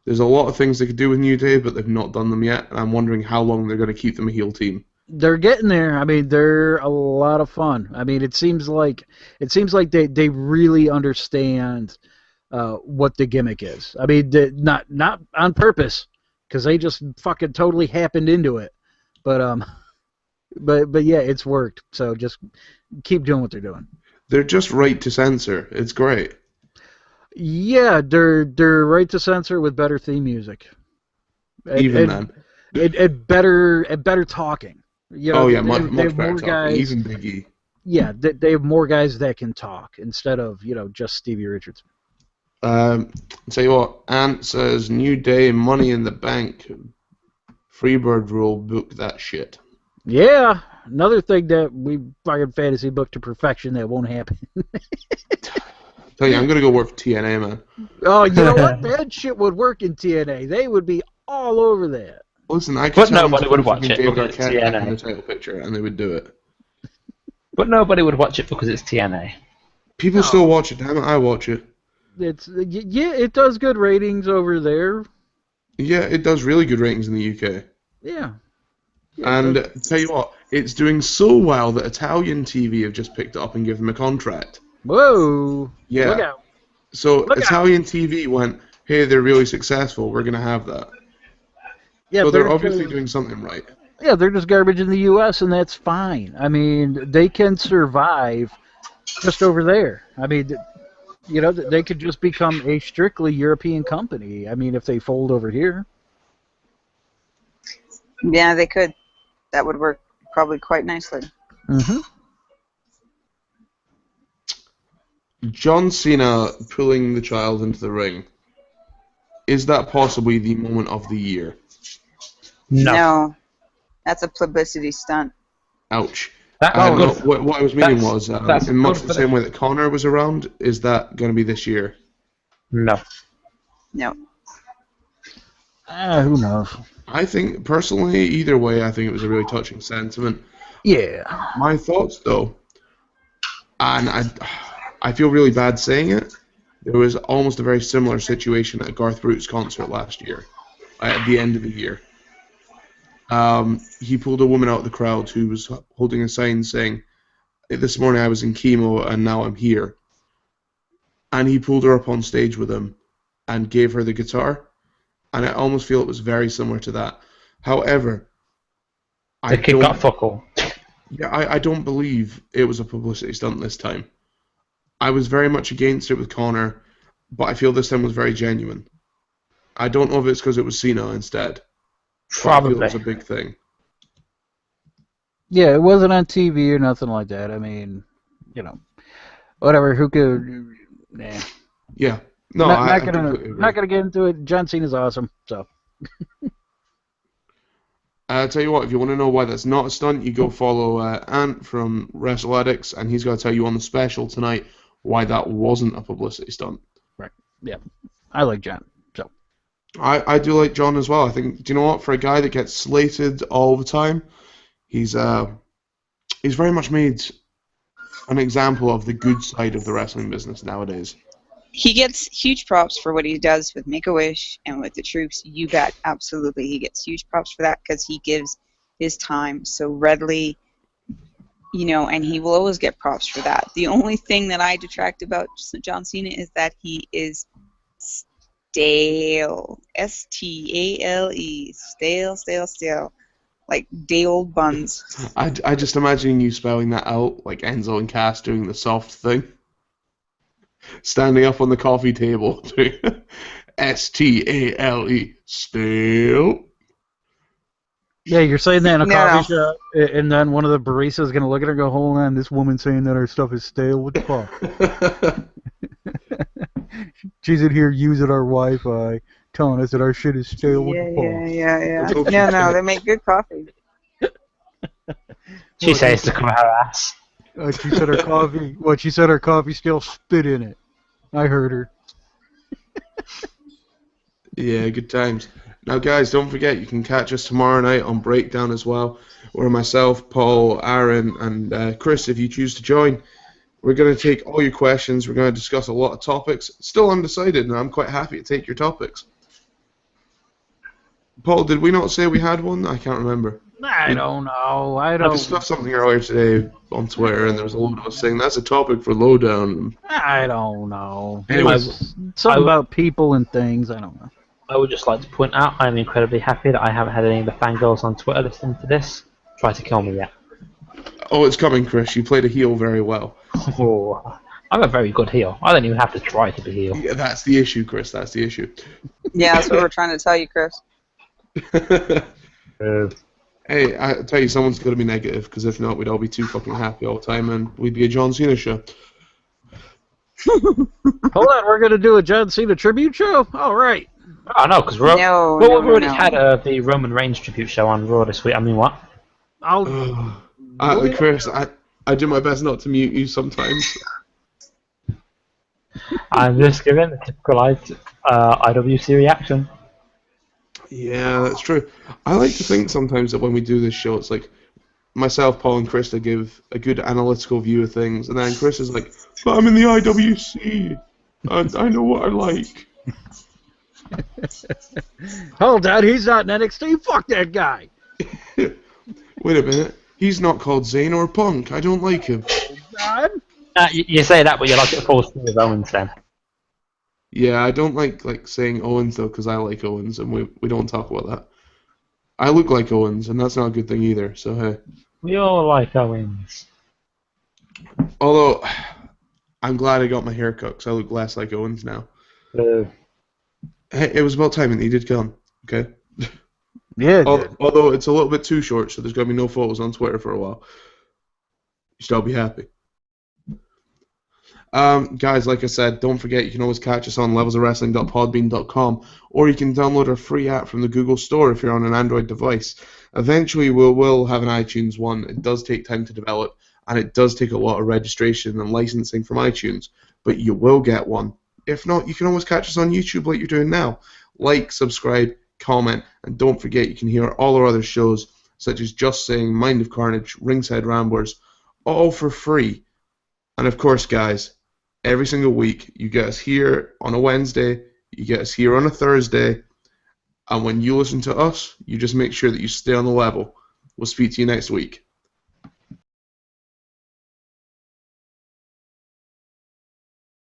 there's a lot of things they could do with New Day, but they've not done them yet. And I'm wondering how long they're going to keep them a heel team. They're getting there. I mean, they're a lot of fun. I mean, it seems like they really understand what the gimmick is. I mean, not on purpose, because they just fucking totally happened into it. But yeah, it's worked. So just keep doing what they're doing. They're just right to censor. It's great. Yeah, they're right to censor with better theme music. Even then. And better talking. You know, Oh yeah, they much have better more talking. guys. Even Big E. Yeah, they have more guys that can talk instead of just Stevie Richards. Tell you what, Ant says New Day, Money in the Bank, Freebird rule, book that shit. Yeah, another thing that we fucking fantasy booked to perfection that won't happen. Tell you, I'm gonna go work for TNA, man. Oh, you know what? That shit would work in TNA. They would be all over that. Listen, I could But tell them nobody to would put watch fucking it David because it's Arquette back in TNA. the title picture, and they would do it. But nobody would watch it because it's TNA. People still watch it. Damn it, I watch it. It does good ratings over there. Yeah, it does really good ratings in the UK. Yeah. And tell you what, it's doing so well that Italian TV have just picked it up and given them a contract. Whoa. Yeah. Look out. So Look Italian TV went, hey, they're really successful. We're gonna have that. Yeah, So they're obviously doing something right. Yeah, they're just garbage in the U.S., and that's fine. I mean, they can survive just over there. I mean, they could just become a strictly European company. I mean, if they fold over here. Yeah, they could. That would work probably quite nicely. Mm-hmm. John Cena pulling the child into the ring. Is that possibly the moment of the year? No. That's a publicity stunt. Ouch. That's No, good. what I was meaning That's- was, that's in much good the for same way that Connor was around, is that going to be this year? No. No. Who knows? I think, personally, either way, I think it was a really touching sentiment. Yeah. My thoughts, though, and I feel really bad saying it, there was almost a very similar situation at Garth Brooks' concert last year, at the end of the year. He pulled a woman out of the crowd who was holding a sign saying, "This morning I was in chemo and now I'm here." and he pulled her up on stage with him and gave her the guitar, and I almost feel it was very similar to that. However, The kid got fuck all. I don't believe it was a publicity stunt this time. I was very much against it with Connor, but I feel this time was very genuine. I don't know if it's because it was Cena instead. Probably. I feel it was a big thing. Yeah, it wasn't on TV or nothing like that. I mean, whatever. Who could? Nah. Yeah. No, not completely gonna agree. get into it. John Cena's awesome. So. I'll tell you what, if you want to know why that's not a stunt, you go follow Ant from Wrestle Addicts, and he's going to tell you on the special tonight why that wasn't a publicity stunt. Right. Yeah. I like John. So. I do like John as well. I think, do you know what? For a guy that gets slated all the time, he's very much made an example of the good side of the wrestling business nowadays. He gets huge props for what he does with Make-A-Wish and with the troops. You bet, absolutely. He gets huge props for that because he gives his time so readily, and he will always get props for that. The only thing that I detract about John Cena is that he is stale. S-T-A-L-E. Stale. Like day old buns. I just imagine you spelling that out like Enzo and Cass doing the soft thing. Standing up on the coffee table doing S-T-A-L-E. Stale. Yeah, you're saying that in a No. coffee shop, and then one of the baristas is gonna look at her and go, "Hold on, this woman's saying that our stuff is stale. What the fuck? She's in here using our Wi-Fi, telling us that our shit is stale. What the fuck?" Yeah. No, they make good coffee. She says to cover her ass. She said her coffee. What? She said her coffee still spit in it. I heard her. Yeah, good times. Now, guys, don't forget you can catch us tomorrow night on Breakdown as well, where myself, Paul, Aaron, and Chris, if you choose to join, we're going to take all your questions. We're going to discuss a lot of topics. Still undecided, and I'm quite happy to take your topics. Paul, did we not say we had one? I can't remember. I don't know. I I don't. discussed something earlier today on Twitter, and there was a load of us saying that's a topic for Lowdown. I don't know. Anyways, Something about people and things. I don't know. I would just like to point out I'm incredibly happy that I haven't had any of the fangirls on Twitter listening to this try to kill me yet. oh, it's coming, Chris. You played a heel very well. Oh, I'm a very good heel. I don't even have to try to be heel. Yeah, that's the issue, Chris. That's the issue. Yeah, that's what we're trying to tell you, Chris. Hey, I tell you, someone's got to be negative, because if not, we'd all be too fucking happy all the time, and we'd be a John Cena show. Hold on, we're gonna do a John Cena tribute show. All right. Oh no, because we've already had the Roman Reigns tribute show on Raw this week. I mean, what? Chris, I do my best not to mute you sometimes. I'm just giving the typical IWC reaction. Yeah, that's true. I like to think sometimes that when we do this show, it's like myself, Paul, and Krista give a good analytical view of things, and then Chris is like, but I'm in the IWC. I know what I like. Hold on, he's not in NXT. Fuck that guy. Wait a minute. He's not called Zayn or Punk. I don't like him. God. You say that, but you like it falls through with Owens then. Yeah, I don't like saying Owens, though, because I like Owens, and we don't talk about that. I look like Owens, and that's not a good thing either, so hey. We all like Owens. Although, I'm glad I got my hair cut, because I look less like Owens now. Hey, it was about time that he did come, okay? Yeah. Although it's a little bit too short, so there's going to be no photos on Twitter for a while. You should all be happy. Guys, like I said, don't forget you can always catch us on levelsofwrestling.podbean.com, or you can download our free app from the Google Store if you're on an Android device. Eventually, we'll have an iTunes one. It does take time to develop, and it does take a lot of registration and licensing from iTunes, but you will get one. If not, you can always catch us on YouTube like you're doing now. Like, subscribe, comment, and don't forget you can hear all our other shows, such as Just Saying, Mind of Carnage, Ringside Ramblers, all for free. And of course, guys, every single week, you get us here on a Wednesday, you get us here on a Thursday, and when you listen to us, you just make sure that you stay on the level. We'll speak to you next week.